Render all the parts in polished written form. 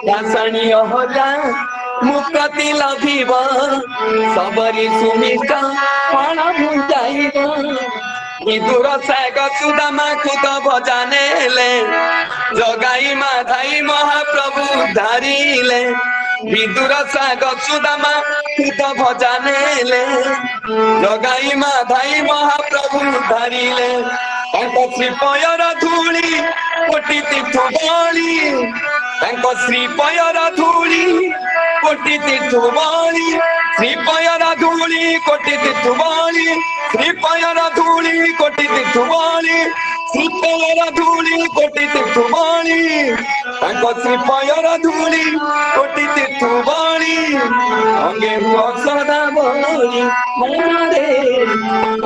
दासणीय होला मुक्ति लभिब सबरी सुमिष्ट फल भुंजाइब विदुर साग सुदामा खुद भजानेले जगाई माधाई महाप्रभु धारिले विदुर साग सुदामा खुद भजानेले जगाई माधाई महाप्रभु धारिले श्रीपयर धूली कोटि तीर्थ बली श्रीपयर धूली कोटि तीर्थ बली श्रीपयर धूली कोटि तीर्थ बली श्रीपयर धूली कोटि तीर्थ बली श्रीपयर धूली कोटि तीर्थ बली श्रीपयर धूली कोटि तीर्थ बली अंगे हुआ सदा बली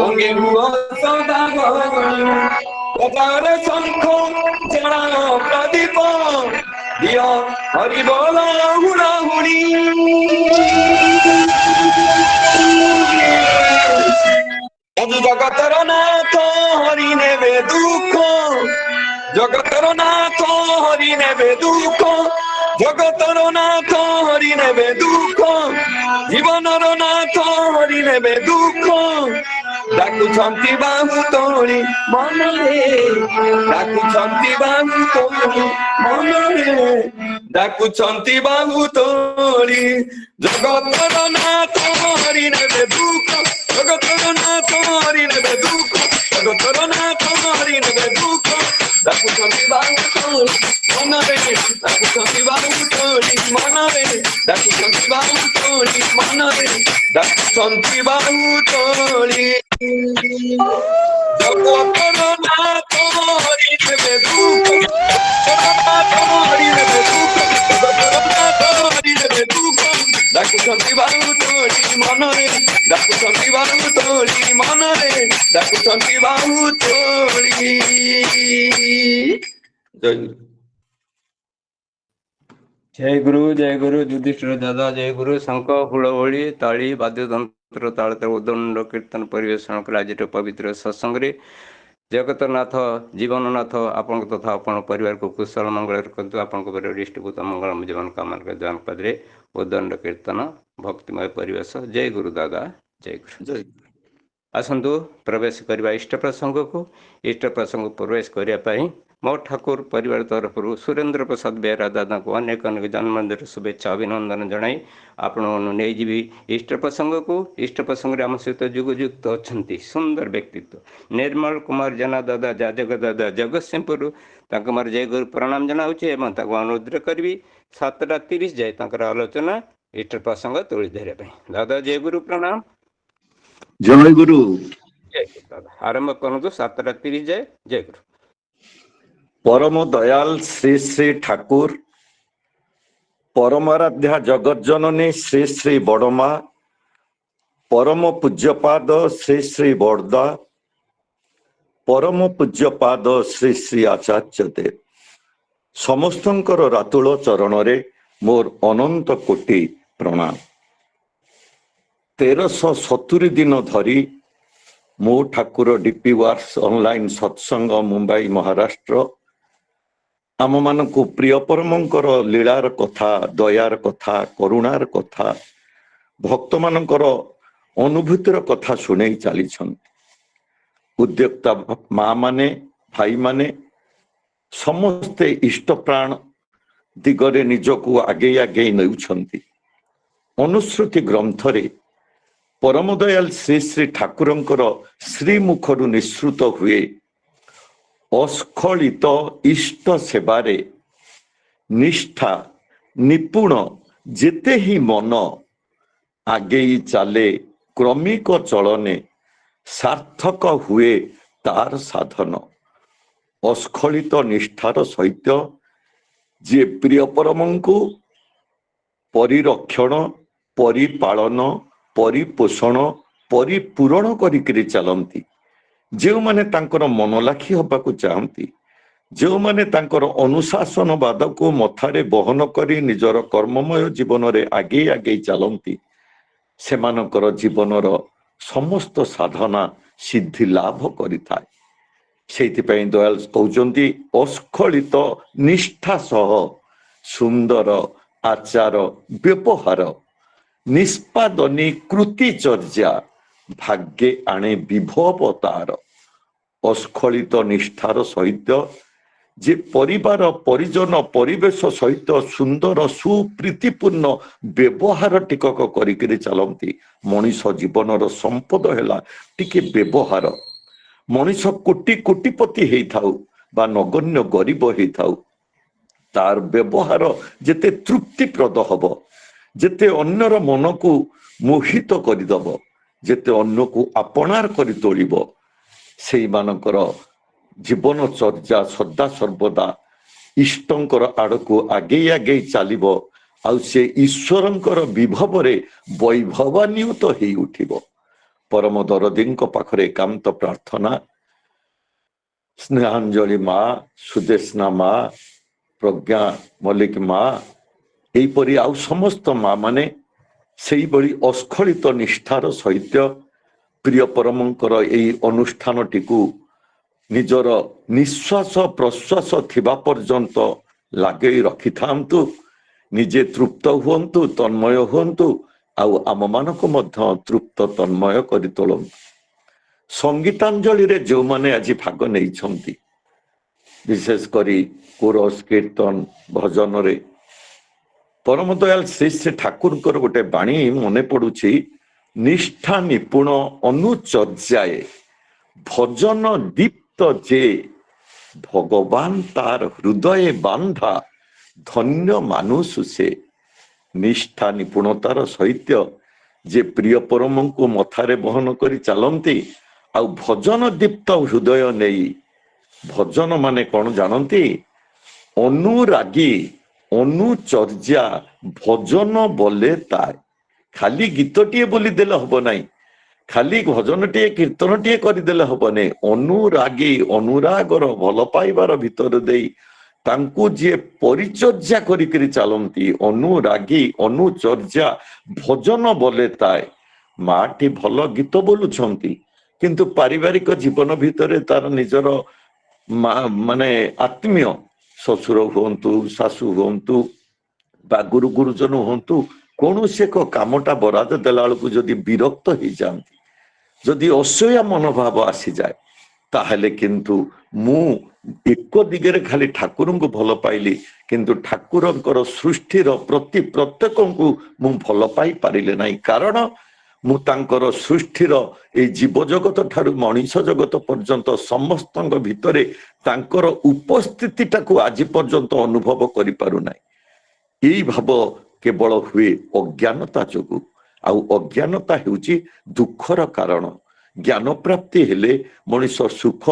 अंगे हुआ सदा बली पदारे शंख जड़ा प्रदीप दिया हरि बोला हुड़ा हुड़ी जगतर नाथ हरि नेबे दुख जगतर नाथ हरि नेबे दुख जगतर नाथ हरि नेबे दुख जीवनर नाथ हरि नेबे दुख डाकुछंती बाहु तोड़ी मनरे डाकुछंती बाहु तोड़ी मनरे डाकुछंती बाहु तोड़ी जगतर नाथ हरि नेबे दुख जगतर नाथ हरि नेबे दुख जगतर नाथ हरि नेबे दुख डाकुछंती बाहु तोड़ी मनरे डाकुछंती बाहु तोड़ी मनरे डाकुछंती बाहु तोड़ी मनरे डाकुछंती बाहु तोड़ी जगतर नाथ हरि नेबे दुख जगन्नाथ हरि नेबे दुख जगन्नाथ हरि नेबे दुख डाकुछंती बाहु तोड़ी मनरे डाकुछंती बाहु तोड़ी मनरे डाकुछंती बाहु तोड़ी जय गुरु युधिष्ठिर दादा जय गुरु शंख हुलहुली ताली बाद्यतंत्र ताल उदंड कीर्तन परिवेषण कले आज पवित्र सत्संग जगतनाथ जीवननाथ आपण तथा आपण परिवार को कुशल मंगल रखु आपण इष्टभूत मंगल जीवन कामना जन पदे उदंड कीर्तन भक्तिमय परिवेश जय गुरु दादा जय गुरु आसतु प्रवेश करवा इष्ट प्रसंग को इष्ट प्रसंग प्रवेश करने मो ठाकुर परिवार तरफ सुरेंद्र प्रसाद बेहरा दादा को अनेक अनेक जन्मदिन शुभेच्छा अभिनंदन जनाई आपण इष्ट प्रसंग को इष्ट प्रसंग आम सहित जुगयुक्त अच्छा सुंदर व्यक्तित्व निर्मल कुमार जेना दादा जाजग दादा जगतसिंहपुर मार जय गुरु प्रणाम जनाऊे अनुरोध करी 7:30 जाए आलोचना इष्ट प्रसंग तोड़ी धरने दादा जय गुरु प्रणाम जय गुरु दादा आरंभ करूँ 7:30 जाए जय गुरु परम दयाल श्री श्री ठाकुर परमाराध्या जगत जननी श्री श्री बड़मा परम पूज्यपाद श्री श्री बड़दा परम पूज्यपाद श्री श्री आचार्य देव समस्तंकर रातुल चरण रे मोर अनंत कोटि प्रणाम 1370 दिन धरी मो ठाकुर डीपी वार्स ऑनलाइन सत्संग मुंबई महाराष्ट्र आम मान को प्रिय परमंकर लीलार कथा दयार कथा करुणार कथा भक्त मानकर अनुभूतिर कथा शुणे चली उद्योक्ता माँ माने भाई माने समस्ते इष्ट प्राण दिगरे निजको आगे आगे नौछंती अनुश्रुति ग्रंथरे परम दयाल श्री श्री ठाकुरंकर श्रीमुखरु निश्रुत हुए अस्खलित इष्ट सेवारे निष्ठा निपुण जेते ही मन आगे चले क्रमिक चलने सार्थक हुए तार साधन अस्खलित निष्ठार सहित जे प्रिय परम को परिरक्षण परिपालन परिपोषण परिपूरण करी चलती जो माने तांकर मन लाखी हबाकू चाहती जो माने तांकर अनुशासनवाद को मथारे बहन करी निजर कर्ममय जीवन रे आगे आगे चलती सेमानकर जीवनर समस्त साधना सिद्धि लाभ करिथाय सेइथिपई दयाल कहउचंती अस्खलित निष्ठा सह ସୁନ୍ଦର ଆଚାର ବ୍ୟବହାର ନିଷ୍ପାଦନୀ କୃତିଚର୍ଯ୍ୟା ଭାଗ୍ୟେ ଆଣେ ବିଭବ ତାର। ଅସ୍ଖଳିତ ନିଷ୍ଠାର ସହିତ ଯେ ପରିବାର ପରିଜନ ପରିବେଶ ସହିତ ସୁନ୍ଦର ସୁପ୍ରୀତିପୂର୍ଣ୍ଣ ବ୍ୟବହାର ଟିକକ କରିକିରି ଚାଲନ୍ତି। ମଣିଷ ଜୀବନର ସମ୍ପଦ ହେଲା ଟିକେ ବ୍ୟବହାର। ମଣିଷ କୋଟି କୋଟିପତି ହେଇଥାଉ ବା ନଗଣ୍ୟ ଗରିବ ହେଇଥାଉ, ତାର ବ୍ୟବହାର ଯେତେ ତୃପ୍ତିପ୍ରଦ ହବ, ଯେତେ ଅନ୍ୟର ମନକୁ ମୋହିତ କରିଦବ, ଯେତେ ଅନ୍ୟକୁ ଆପଣାର କରି ତୋଳିବ, ସେଇମାନଙ୍କର ଜୀବନଚର୍ଯ୍ୟା ସଦା ସର୍ବଦା ଇଷ୍ଟଙ୍କର ଆଡ଼କୁ ଆଗେଇ ଆଗେଇ ଚାଲିବ। ଆଉ ସେ ଈଶ୍ୱରଙ୍କର ବିଭବରେ ବୈଭବାନ୍ୱିତ ହେଇ ଉଠିବ। ପରମ ଦରଦୀଙ୍କ ପାଖରେ ଏକାନ୍ତ ପ୍ରାର୍ଥନା, ସ୍ନେହାଞ୍ଜଳି ମା, ସୁଦେଶନା ମା, ପ୍ରଜ୍ଞା ମଲ୍ଲିକ ମା, ଏହିପରି ଆଉ ସମସ୍ତ ମା ମାନେ ସେଇଭଳି ଅସ୍ଖଳିତ ନିଷ୍ଠାର ସହିତ ପ୍ରିୟ ପରମଙ୍କର ଏହି ଅନୁଷ୍ଠାନଟିକୁ ନିଜର ନିଶ୍ୱାସ ପ୍ରଶ୍ୱାସ ଥିବା ପର୍ଯ୍ୟନ୍ତ ଲାଗେଇ ରଖିଥାନ୍ତୁ। ନିଜେ ତୃପ୍ତ ହୁଅନ୍ତୁ, ତନ୍ମୟ ହୁଅନ୍ତୁ, ଆଉ ଆମମାନଙ୍କୁ ମଧ୍ୟ ତୃପ୍ତ ତନ୍ମୟ କରି ତୋଳନ୍ତୁ। ସଙ୍ଗୀତାଞ୍ଜଳିରେ ଯେଉଁମାନେ ଆଜି ଭାଗ ନେଇଛନ୍ତି, ବିଶେଷ କରି କୋରସ କୀର୍ତ୍ତନ ଭଜନରେ, ପରମ ଦୟାଲ ଶ୍ରୀ ଶ୍ରୀ ଠାକୁରଙ୍କର ଗୋଟେ ବାଣୀ ମନେ ପଡୁଛି, ନିଷ୍ଠା ନିପୁଣ ଅନୁଚର୍ଯ୍ୟାଏ ଭଜନ ଦୀପ୍ତ ଯେ ଭଗବାନ ତାର ହୃଦୟ ବାନ୍ଧା ଧନ୍ୟ ମାନୁସୁ ସେ। ନିଷ୍ଠା ନିପୁଣତାର ସହିତ ଯେ ପ୍ରିୟ ପରମଙ୍କୁ ମଥାରେ ବହନ କରି ଚାଲନ୍ତି, ଆଉ ଭଜନ ଦୀପ୍ତ ହୃଦୟ ନେଇ, ଭଜନ ମାନେ କଣ ଜାଣନ୍ତି? ଅନୁରାଗୀ ଅନୁଚର୍ଯ୍ୟା ଭଜନ ବୋଲେ ତାଏ। ଖାଲି ଗୀତଟିଏ ବୋଲି ଦେଲେ ହବ ନାହିଁ, ଖାଲି ଭଜନଟିଏ କୀର୍ତ୍ତନଟିଏ କରିଦେଲେ ହବନି। ଅନୁରାଗୀ ଅନୁରାଗର ଭଲ ପାଇବାର ଭିତରେ ଦେଇ ତାଙ୍କୁ ଯିଏ ପରିଚର୍ଯ୍ୟା କରିକିରି ଚାଲନ୍ତି, ଅନୁରାଗୀ ଅନୁଚର୍ଯ୍ୟା ଭଜନ ବୋଲେ ତାଏ। ମାଟି ଭଲ ଗୀତ ବୋଲୁଛନ୍ତି, କିନ୍ତୁ ପାରିବାରିକ ଜୀବନ ଭିତରେ ତାର ନିଜର ମାନେ ଆତ୍ମୀୟ ଶ୍ୱଶୁର ହୁଅନ୍ତୁ, ଶାଶୁ ହୁଅନ୍ତୁ ବା ଗୁରୁ ଗୁରୁଜନ ହୁଅନ୍ତୁ, କୌଣସି ଏକ କାମଟା ବରାଦ ଦେଲା ବେଳକୁ ଯଦି ବିରକ୍ତ ହେଇଯାଆନ୍ତି, ଯଦି ଅସହ୍ୟ ମନୋଭାବ ଆସିଯାଏ, ତାହେଲେ କିନ୍ତୁ ମୁଁ ଏକ ଦିଗରେ ଖାଲି ଠାକୁରଙ୍କୁ ଭଲ ପାଇଲି, କିନ୍ତୁ ଠାକୁରଙ୍କର ସୃଷ୍ଟିର ପ୍ରତି ପ୍ରତ୍ୟେକଙ୍କୁ ମୁଁ ଭଲ ପାଇ ପାରିଲେ ନାହିଁ। କାରଣ ମୁଁ ତାଙ୍କର ସୃଷ୍ଟିର ଏଇ ଜୀବଜଗତ ଠାରୁ ମଣିଷ ଜଗତ ପର୍ଯ୍ୟନ୍ତ ସମସ୍ତଙ୍କ ଭିତରେ ତାଙ୍କର ଉପସ୍ଥିତିଟାକୁ ଆଜି ପର୍ଯ୍ୟନ୍ତ ଅନୁଭବ କରିପାରୁନାହିଁ। ଏଇ ଭାବ କେବଳ ହୁଏ ଅଜ୍ଞାନତା ଯୋଗୁଁ, ଆଉ ଅଜ୍ଞାନତା ହେଉଛି ଦୁଃଖର କାରଣ। ଜ୍ଞାନ ପ୍ରାପ୍ତି ହେଲେ ମଣିଷ ସୁଖ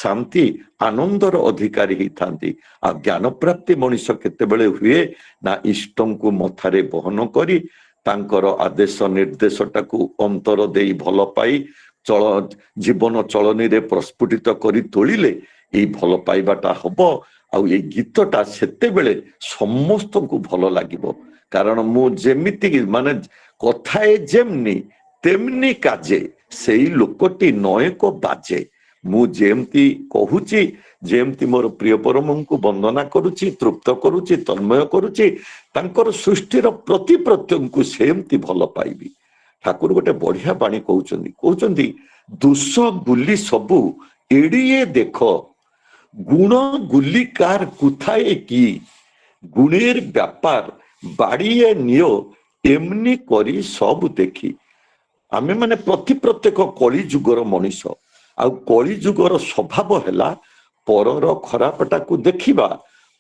ଶାନ୍ତି ଆନନ୍ଦର ଅଧିକାରୀ ହେଇଥାନ୍ତି। ଆଉ ଜ୍ଞାନ ପ୍ରାପ୍ତି ମଣିଷ କେତେବେଳେ ହୁଏ ନା, ଇଷ୍ଟଙ୍କୁ ମଥାରେ ବହନ କରି ତାଙ୍କର ଆଦେଶ ନିର୍ଦ୍ଦେଶଟାକୁ ଅନ୍ତର ଦେଇ ଭଲ ପାଇ ଜୀବନ ଚଳନୀରେ ପ୍ରସ୍ଫୁଟିତ କରି ତୋଳିଲେ ଏଇ ଭଲ ପାଇବାଟା ହବ। ଆଉ ଏଇ ଗୀତଟା ସେତେବେଳେ ସମସ୍ତଙ୍କୁ ଭଲ ଲାଗିବ। କାରଣ ମୁଁ ଯେମିତି ମାନେ କଥାଏ ଯେମନି ତେମନି କାଜେ, ସେଇ ଲୋକଟି ନଏକ ବାଜେ। ମୁଁ ଯେମିତି କହୁଛି, ଯେମିତି ମୋର ପ୍ରିୟ ପରମଙ୍କୁ ବନ୍ଦନା କରୁଛି, ତୃପ୍ତ କରୁଛି, ତନ୍ମୟ କରୁଛି, ତାଙ୍କର ସୃଷ୍ଟିର ପ୍ରତି ପ୍ରତ୍ୟେକଙ୍କୁ ସେମିତି ଭଲ ପାଇବି। ଠାକୁର ଗୋଟେ ବଢିଆ ବାଣୀ କହୁଛନ୍ତି ଦୋଷ ଗୁଲି ସବୁ ଏଡିଏ ଦେଖ, ଗୁଣ ଗୁଲି କାର କୁଥାଏ କି, ଗୁଣେর ব্যাপার বাড়িয়ে নিও এমনি କରି ସବୁ ଦେଖି। ଆମେ ମାନେ ପ୍ରତ୍ୟେକ କଳି ଯୁଗର ମଣିଷ, ଆଉ କଳି ଯୁଗର ସ୍ୱଭାବ ହେଲା ପରର ଖରାପଟାକୁ ଦେଖିବା,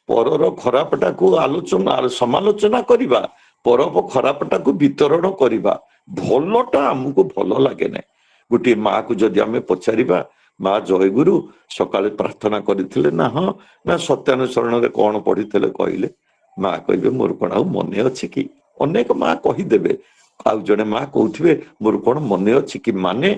ପରର ଖରାପଟାକୁ ସମାଲୋଚନା କରିବା, ପର ଖରାପଟାକୁ ବିତରଣ କରିବା। ଭଲଟା ଆମକୁ ଭଲ ଲାଗେ ନାହିଁ। ଗୋଟିଏ ମାକୁ ଯଦି ଆମେ ପଚାରିବା, ମା ଜୟଗୁରୁ ସକାଳେ ପ୍ରାର୍ଥନା କରିଥିଲେ ନା? ହଁ। ନା ସତ୍ୟାନୁସରଣରେ କଣ ପଢିଥିଲେ କହିଲେ? ମା କହିବେ ମୋର କଣ ଆଉ ମନେ ଅଛି କି? ଅନେକ ମା କହିଦେବେ। ଆଉ ଜଣେ ମା କହୁଥିବେ ମୋର କଣ ମନେ ଅଛି କି? ମାନେ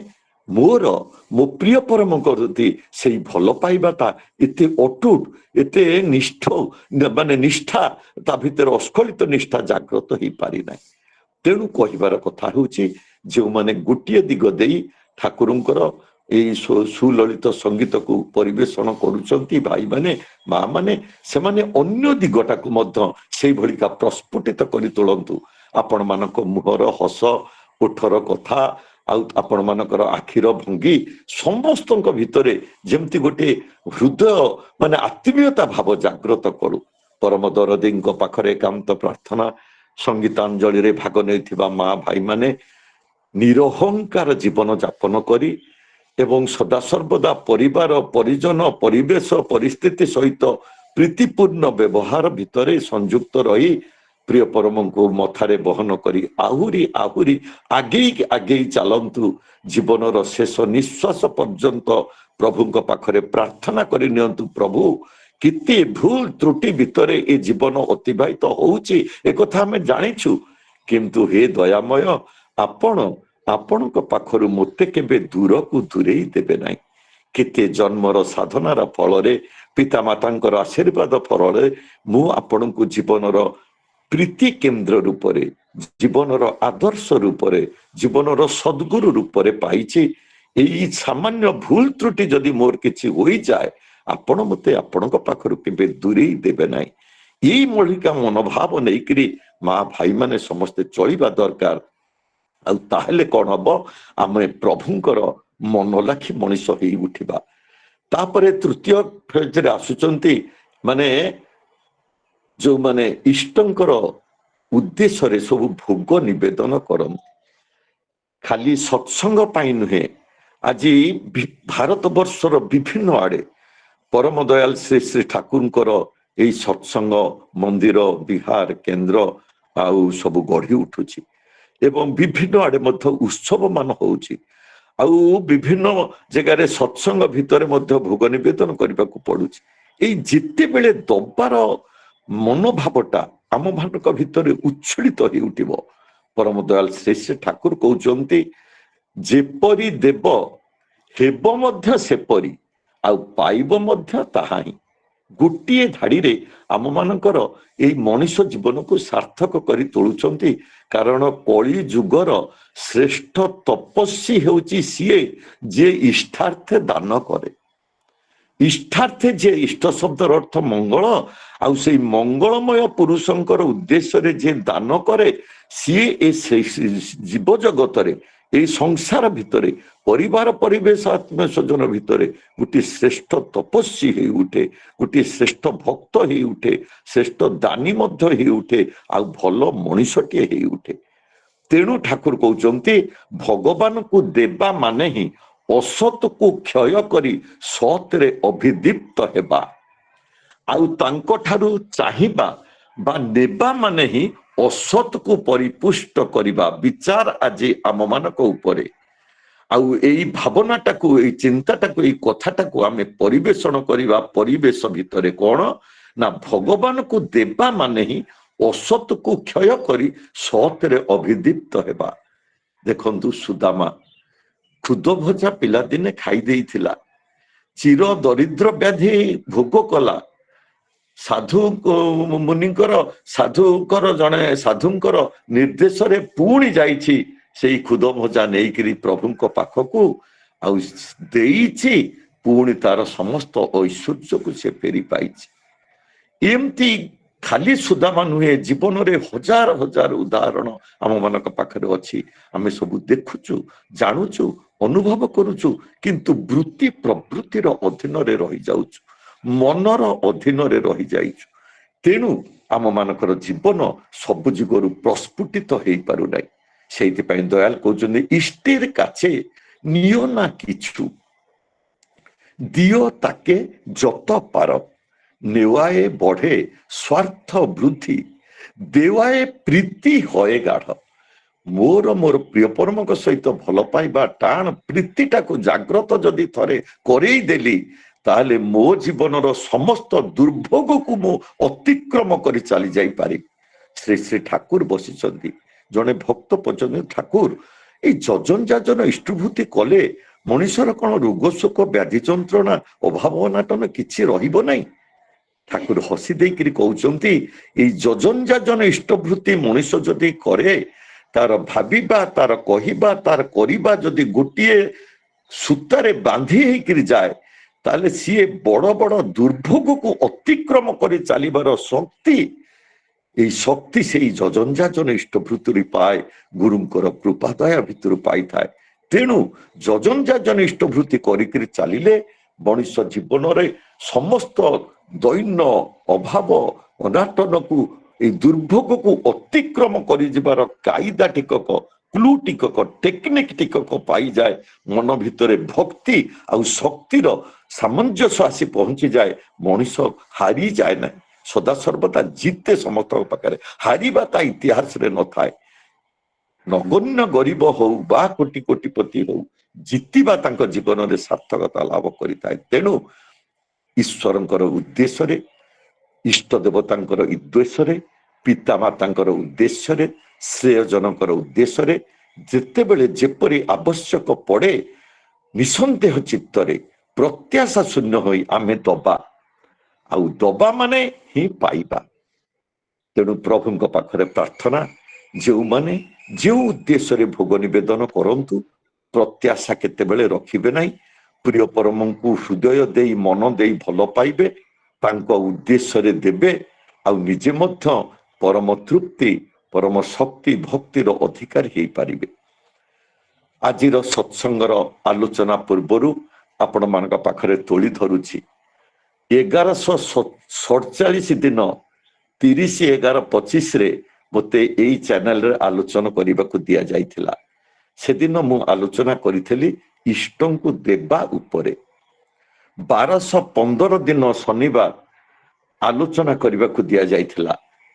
ମୋର ମୋ ପ୍ରିୟ ପରମଙ୍କ ପ୍ରତି ସେଇ ଭଲ ପାଇବାଟା ଏତେ ଅଟୁଟ, ଏତେ ନିଷ୍ଠା ତା ଭିତରେ ଅସ୍ଖଳିତ ନିଷ୍ଠା ଜାଗ୍ରତ ହେଇପାରି ନାହିଁ। ତେଣୁ କହିବାର କଥା ହେଉଛି, ଯେଉଁମାନେ ଗୋଟିଏ ଦିଗ ଦେଇ ଠାକୁରଙ୍କର এই ସୁଲଳିତ ସଙ୍ଗୀତକୁ ପରିବେଷଣ କରୁଛନ୍ତି ଭାଇମାନେ ମା ମାନେ, ସେମାନେ ଅନ୍ୟ ଦିଗଟାକୁ ମଧ୍ୟ ସେଇଭଳିକା ପ୍ରସ୍ଫୁଟିତ କରି ତୋଳନ୍ତୁ। ଆପଣମାନଙ୍କ ମୁହଁର ହସ, ଓଠର କଥା, ଆଉ ଆପଣମାନଙ୍କର ଆଖିର ଭଙ୍ଗୀ ସମସ୍ତଙ୍କ ଭିତରେ ଯେମିତି ଗୋଟେ ହୃଦୟ ମାନେ ଆତ୍ମୀୟତା ଭାବ ଜାଗ୍ରତ କରୁ। ପରମ ଦରଦୀଙ୍କ ପାଖରେ ଏକାନ୍ତ ପ୍ରାର୍ଥନା, ସଙ୍ଗୀତାଞ୍ଜଳିରେ ଭାଗ ନେଇଥିବା ମା ଭାଇମାନେ ନିରହଙ୍କାର ଜୀବନ ଯାପନ କରି ଏବଂ ସଦାସର୍ବଦା ପରିବାର, ପରିଜନ, ପରିବେଶ, ପରିସ୍ଥିତି ସହିତ ପ୍ରୀତିପୂର୍ଣ୍ଣ ବ୍ୟବହାର ଭିତରେ ସଂଯୁକ୍ତ ରହି ପ୍ରିୟ ପରମଙ୍କୁ ମଥାରେ ବହନ କରି ଆହୁରି ଆହୁରି ଆଗେଇ ଆଗେଇ ଚାଲନ୍ତୁ। ଜୀବନର ଶେଷ ନିଶ୍ୱାସ ପର୍ଯ୍ୟନ୍ତ ପ୍ରଭୁଙ୍କ ପାଖରେ ପ୍ରାର୍ଥନା କରି ନିଅନ୍ତୁ, ପ୍ରଭୁ କେତେ ଭୁଲ ତ୍ରୁଟି ଭିତରେ ଏ ଜୀବନ ଅତିବାହିତ ହଉଛି ଏକଥା ଆମେ ଜାଣିଛୁ, କିନ୍ତୁ ହେ ଦୟାମୟ ଆପଣ ଆପଣଙ୍କ ପାଖରୁ ମୋତେ କେବେ ଦୂରକୁ ଦୂରେଇ ଦେବେ ନାହିଁ। କେତେ ଜନ୍ମର ସାଧନାର ଫଳରେ, ପିତାମାତାଙ୍କର ଆଶୀର୍ବାଦ ଫଳରେ ମୁଁ ଆପଣଙ୍କୁ ଜୀବନର ପ୍ରୀତି କେନ୍ଦ୍ର ରୂପରେ, ଜୀବନର ଆଦର୍ଶ ରୂପରେ, ଜୀବନର ସଦ୍ଗୁରୁ ରୂପରେ ପାଇଛି। ଏଇ ସାମାନ୍ୟ ଭୁଲ ତ୍ରୁଟି ଯଦି ମୋର କିଛି ହୋଇଯାଏ, ଆପଣ ମୋତେ ଆପଣଙ୍କ ପାଖରୁ କେବେ ଦୂରେଇ ଦେବେ ନାହିଁ। ଏଇ ମୌଳିକା ମନୋଭାବ ନେଇକରି ମା ଭାଇମାନେ ସମସ୍ତେ ଚଳିବା ଦରକାର। ଆଉ ତାହେଲେ କଣ ହବ, ଆମେ ପ୍ରଭୁଙ୍କର ମନଲାଖି ମଣିଷ ହେଇ ଉଠିବା। ତାପରେ ତୃତୀୟ ଫେଜରେ ଆସୁଛନ୍ତି ମାନେ ଯୋଉମାନେ ଇଷ୍ଟଙ୍କର ଉଦ୍ଦେଶ୍ୟରେ ସବୁ ଭୋଗ ନିବେଦନ କରନ୍ତି, ଖାଲି ସତ୍ସଙ୍ଗ ପାଇଁ ନୁହେଁ। ଆଜି ଭାରତ ବର୍ଷର ବିଭିନ୍ନ ଆଡେ ପରମ ଦୟାଲ ଶ୍ରୀ ଶ୍ରୀ ଠାକୁରଙ୍କର ଏଇ ସତ୍ସଙ୍ଗ ମନ୍ଦିର, ବିହାର, କେନ୍ଦ୍ର ଆଉ ସବୁ ଗଢି ଉଠୁଛି ଏବଂ ବିଭିନ୍ନ ଆଡେ ମଧ୍ୟ ଉତ୍ସବ ମାନ ହଉଛି। ଆଉ ବିଭିନ୍ନ ଜାଗାରେ ସତ୍ସଙ୍ଗ ଭିତରେ ମଧ୍ୟ ଭୋଗ ନିବେଦନ କରିବାକୁ ପଡୁଛି। ଏଇ ଯେତେବେଳେ ଦବାର ମନୋଭାବଟା ଆମ ମାନଙ୍କ ଭିତରେ ଉଚ୍ଛଳିତ ହେଉଥିବ, ପରମ ଦୟାଲ ଶ୍ରୀ ଶ୍ରୀ ଠାକୁର କହୁଛନ୍ତି ଯେପରି ଦେବ ହେବ ମଧ୍ୟ ସେପରି, ଆଉ ପାଇବ ମଧ୍ୟ ତାହା ହିଁ। ଗୋଟିଏ ଧାଡିରେ ଆମ ମାନଙ୍କର ଏଇ ମଣିଷ ଜୀବନକୁ ସାର୍ଥକ କରି ତୋଳୁଛନ୍ତି। କାରଣ କଳି ଯୁଗର ଶ୍ରେଷ୍ଠ ତପସ୍ୱୀ ହେଉଛି ସିଏ ଯିଏ ଇଷ୍ଟାର୍ଥେ ଦାନ କରେ। ଇଷ୍ଟାର୍ଥେ ଯିଏ, ଇଷ୍ଟ ଶବ୍ଦର ଅର୍ଥ ମଙ୍ଗଳ, ଆଉ ସେଇ ମଙ୍ଗଳମୟ ପୁରୁଷଙ୍କର ଉଦ୍ଦେଶ୍ୟରେ ଯିଏ ଦାନ କରେ ସିଏ ଏ ଜୀବ ଜଗତରେ, ଏଇ ସଂସାର ଭିତରେ, ପରିବାର ପରିବେଶ ଆତ୍ମୀୟ ସ୍ୱଜନ ଭିତରେ ଗୋଟିଏ ଶ୍ରେଷ୍ଠ ତପସ୍ୱୀ ହେଇ ଉଠେ, ଗୋଟିଏ ଶ୍ରେଷ୍ଠ ଭକ୍ତ ହେଇ ଉଠେ, ଶ୍ରେଷ୍ଠ ଦାନୀ ମଧ୍ୟ ହେଇ ଉଠେ, ଆଉ ଭଲ ମଣିଷଟିଏ ହେଇ ଉଠେ। ତେଣୁ ଠାକୁର କହୁଛନ୍ତି ଭଗବାନଙ୍କୁ ଦେବା ମାନେ ହିଁ ଅସତକୁ କ୍ଷୟ କରି ସତରେ ଅଭିଦୀପ୍ତ ହେବା, ଆଉ ତାଙ୍କ ଠାରୁ ଚାହିଁବା ବା ନେବା ମାନେ ହିଁ ଅସତକୁ ପରିପୁଷ୍ଟ କରିବା। ବିଚାର ଆଜି ଆମ ମାନଙ୍କ ଉପରେ। ଆଉ ଏଇ ଭାବନାଟାକୁ, ଏଇ ଚିନ୍ତାଟାକୁ, ଏଇ କଥାଟାକୁ ଆମେ ପରିବେଷଣ କରିବା। ପରିବେଶ ଭିତରେ କଣ ନା ଭଗବାନଙ୍କୁ ଦେବା ମାନେ ହିଁ ଅସତକୁ କ୍ଷୟ କରି ସତରେ ଅଭିଦୀପ୍ତ ହେବା। ଦେଖନ୍ତୁ ସୁଦାମା ଖୁଦ ଭଜା ପିଲାଦିନେ ଖାଇ ଦେଇଥିଲା, ଚିର ଦରିଦ୍ର ବ୍ୟାଧି ଭୋଗ କଲା, ସାଧୁ ସାଧୁଙ୍କର ଜଣେ ସାଧୁଙ୍କର ନିର୍ଦ୍ଦେଶରେ ପୁଣି ଯାଇଛି ସେଇ ଖୁଦ ଭଜା ନେଇକରି ପ୍ରଭୁଙ୍କ ପାଖକୁ, ଆଉ ଦେଇଛି, ପୁଣି ତାର ସମସ୍ତ ଐଶ୍ୱର୍ଯ୍ୟକୁ ସେ ଫେରି ପାଇଛି। ଏମିତି ଖାଲି ସୁଦାମା ନୁହେଁ, ଜୀବନରେ ହଜାର ହଜାର ଉଦାହରଣ ଆମ ମାନଙ୍କ ପାଖରେ ଅଛି। ଆମେ ସବୁ ଦେଖୁଛୁ, ଜାଣୁଛୁ, ଅନୁଭବ କରୁଛୁ, କିନ୍ତୁ ବୃତ୍ତି ପ୍ରବୃତ୍ତିର ଅଧୀନରେ ରହିଯାଉଛୁ, ମନର ଅଧୀନରେ ରହିଯାଇଛୁ। ତେଣୁ ଆମ ମାନଙ୍କର ଜୀବନ ସବୁ ଯୁଗରୁ ପ୍ରସ୍ଫୁଟିତ ହେଇପାରୁନାହିଁ। ସେଇଥିପାଇଁ ଦୟାଲ କହୁଛନ୍ତି ଇଷ୍ଟେর কাছে নিও না কিছু, দিও তাকে যত পার, নেওয়ায়ে বঢ়ে স্বার্থ বৃদ্ধি, দেওয়ায়ে প্রীতি হয়ে গাঢ়। ମୋର ମୋର ପ୍ରିୟ ପରମଙ୍କ ସହିତ ଭଲ ପାଇବା ଟାଣ ପ୍ରୀତିଟାକୁ ଜାଗ୍ରତ ଯଦି ଥରେ କରେଇ ଦେଲି, ତାହେଲେ ମୋ ଜୀବନର ସମସ୍ତ ଦୁର୍ଭୋଗକୁ ମୁଁ ଅତିକ୍ରମ କରି ଚାଲି ଯାଇପାରିବି। ଶ୍ରୀ ଶ୍ରୀ ଠାକୁର ବସିଛନ୍ତି, ଜଣେ ଭକ୍ତ ପର୍ଯ୍ୟନ୍ତ ଠାକୁର ଏଇ ଯଜନ ଯାଜନ ଇଷ୍ଟଭୂତି କଲେ ମଣିଷର କଣ ରୋଗ ଶୋକ ବ୍ୟାଧି ଯନ୍ତ୍ରଣା ଅଭାବ ଅନାଟନ କିଛି ରହିବ ନାହିଁ? ଠାକୁର ହସି ଦେଇକିରି କହୁଛନ୍ତି ଏଇ ଯଜନ ଯାଜନ ଇଷ୍ଟଭୂତି ମଣିଷ ଯଦି କରେ, ତାର ଭାବିବା, ତାର କହିବା, ତାର କରିବା ଯଦି ଗୋଟିଏ ସୂତାରେ ବାନ୍ଧି ହେଇକିରି ଯାଏ ତାହେଲେ ସିଏ ବଡ ବଡ ଦୁର୍ଭୋଗକୁ ଅତିକ୍ରମ କରି ଚାଲିବାର ଶକ୍ତି, এই ଶକ୍ତି ସେଇ ଯଜଞ୍ଜାଜନ ଇଷ୍ଟଭୃତିରୁ ପାଏ, ଗୁରୁଙ୍କର କୃପା ଦୟା ଭିତରୁ ପାଇଥାଏ। ତେଣୁ ଯଜଞ୍ଜାଜନ ଇଷ୍ଟଭୃତି କରିକିରି ଚାଲିଲେ ମଣିଷ ଜୀବନରେ ସମସ୍ତ ଦୈନ୍ୟ ଅଭାବ ଅନାଟନକୁ এই ଦୁର୍ଭୋଗକୁ ଅତିକ୍ରମ କରିଯିବାର କାଇଦା ଟିକକ, କ୍ଲୁ ଟିକକ, ଟେକ୍ନିକ ଟିକକ ପାଇଯାଏ। ମନ ଭିତରେ ଭକ୍ତି ଆଉ ଶକ୍ତିର ସାମଞ୍ଜସ୍ୟ ଆସି ପହଞ୍ଚିଯାଏ। ମଣିଷ ହାରିଯାଏ ନାହିଁ, ସଦାସର୍ବଦା ଜିତେ ସମସ୍ତଙ୍କ ପାଖରେ। ହାରିବା ତା ଇତିହାସରେ ନଥାଏ। ନଗଣ୍ୟ ଗରିବ ହଉ ବା କୋଟି କୋଟିପତି ହଉ, ଜିତିବା ତାଙ୍କ ଜୀବନରେ ସାର୍ଥକତା ଲାଭ କରିଥାଏ। ତେଣୁ ଈଶ୍ୱରଙ୍କର ଉଦ୍ଦେଶ୍ୟରେ, ଇଷ୍ଟ ଦେବତାଙ୍କର ଉଦ୍ଦେଶ୍ୟରେ, ପିତାମାତାଙ୍କର ଉଦ୍ଦେଶ୍ୟରେ, ଶ୍ରେୟଜନଙ୍କର ଉଦ୍ଦେଶ୍ୟରେ ଯେତେବେଳେ ଯେପରି ଆବଶ୍ୟକ ପଡେ ନିଃସନ୍ଦେହ ଚିତ୍ତରେ ପ୍ରତ୍ୟାଶା ଶୂନ୍ୟ ହୋଇ ଆମେ ଦବା, ଆଉ ଦବା ମାନେ ହିଁ ପାଇବା। ତେଣୁ ପ୍ରଭୁଙ୍କ ପାଖରେ ପ୍ରାର୍ଥନା, ଯେଉଁମାନେ ଯେଉଁ ଉଦ୍ଦେଶ୍ୟରେ ଭୋଗ ନିବେଦନ କରନ୍ତୁ ପ୍ରତ୍ୟାଶା କେତେବେଳେ ରଖିବେ ନାହିଁ। ପ୍ରିୟ ପରମଙ୍କୁ ହୃଦୟ ଦେଇ ମନ ଦେଇ ଭଲ ପାଇବେ, ତାଙ୍କ ଉଦ୍ଦେଶ୍ୟରେ ଦେବେ, ଆଉ ନିଜେ ମଧ୍ୟ ପରମ ତୃପ୍ତି ପରମ ଶକ୍ତି ଭକ୍ତିର ଅଧିକାରୀ ହେଇପାରିବେ। ଆଜିର ସତ୍ସଙ୍ଗର ଆଲୋଚନା ପୂର୍ବରୁ ଆପଣମାନଙ୍କ ପାଖରେ ତୋଳି ଧରୁଛି 1147 ଦିନ 30/11/25 ମୋତେ ଏଇ ଚ୍ୟାନେଲରେ ଆଲୋଚନା କରିବାକୁ ଦିଆଯାଇଥିଲା। ସେଦିନ ମୁଁ ଆଲୋଚନା କରିଥିଲି ଇଷ୍ଟଙ୍କୁ ଦେବା ଉପରେ। 1215 ଦିନ ଶନିବାର ଆଲୋଚନା କରିବାକୁ ଦିଆଯାଇଥିଲା।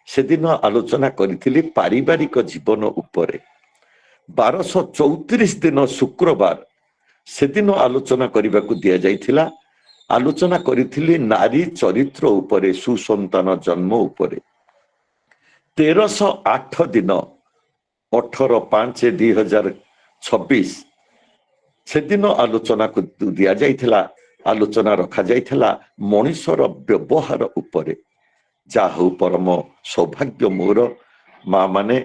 ସେଦିନ ଆଲୋଚନା କରିଥିଲି ପାରିବାରିକ ଜୀବନ ଉପରେ। 1234 ଦିନ ଶୁକ୍ରବାର ସେଦିନ ଆଲୋଚନା କରିବାକୁ ଦିଆଯାଇଥିଲା। ଆଲୋଚନା କରିଥିଲି ନାରୀ ଚରିତ୍ର ଉପରେ, ସୁସନ୍ତାନ ଜନ୍ମ ଉପରେ। 1308 ଦିନ 18/5/2026 ସେଦିନ ଆଲୋଚନାକୁ ଦିଆଯାଇଥିଲା। ଆଲୋଚନା ରଖାଯାଇଥିଲା ମଣିଷର ବ୍ୟବହାର ଉପରେ। ଯାହା ହଉ ପରମ ସୌଭାଗ୍ୟ ମୋର, ମା ମାନେ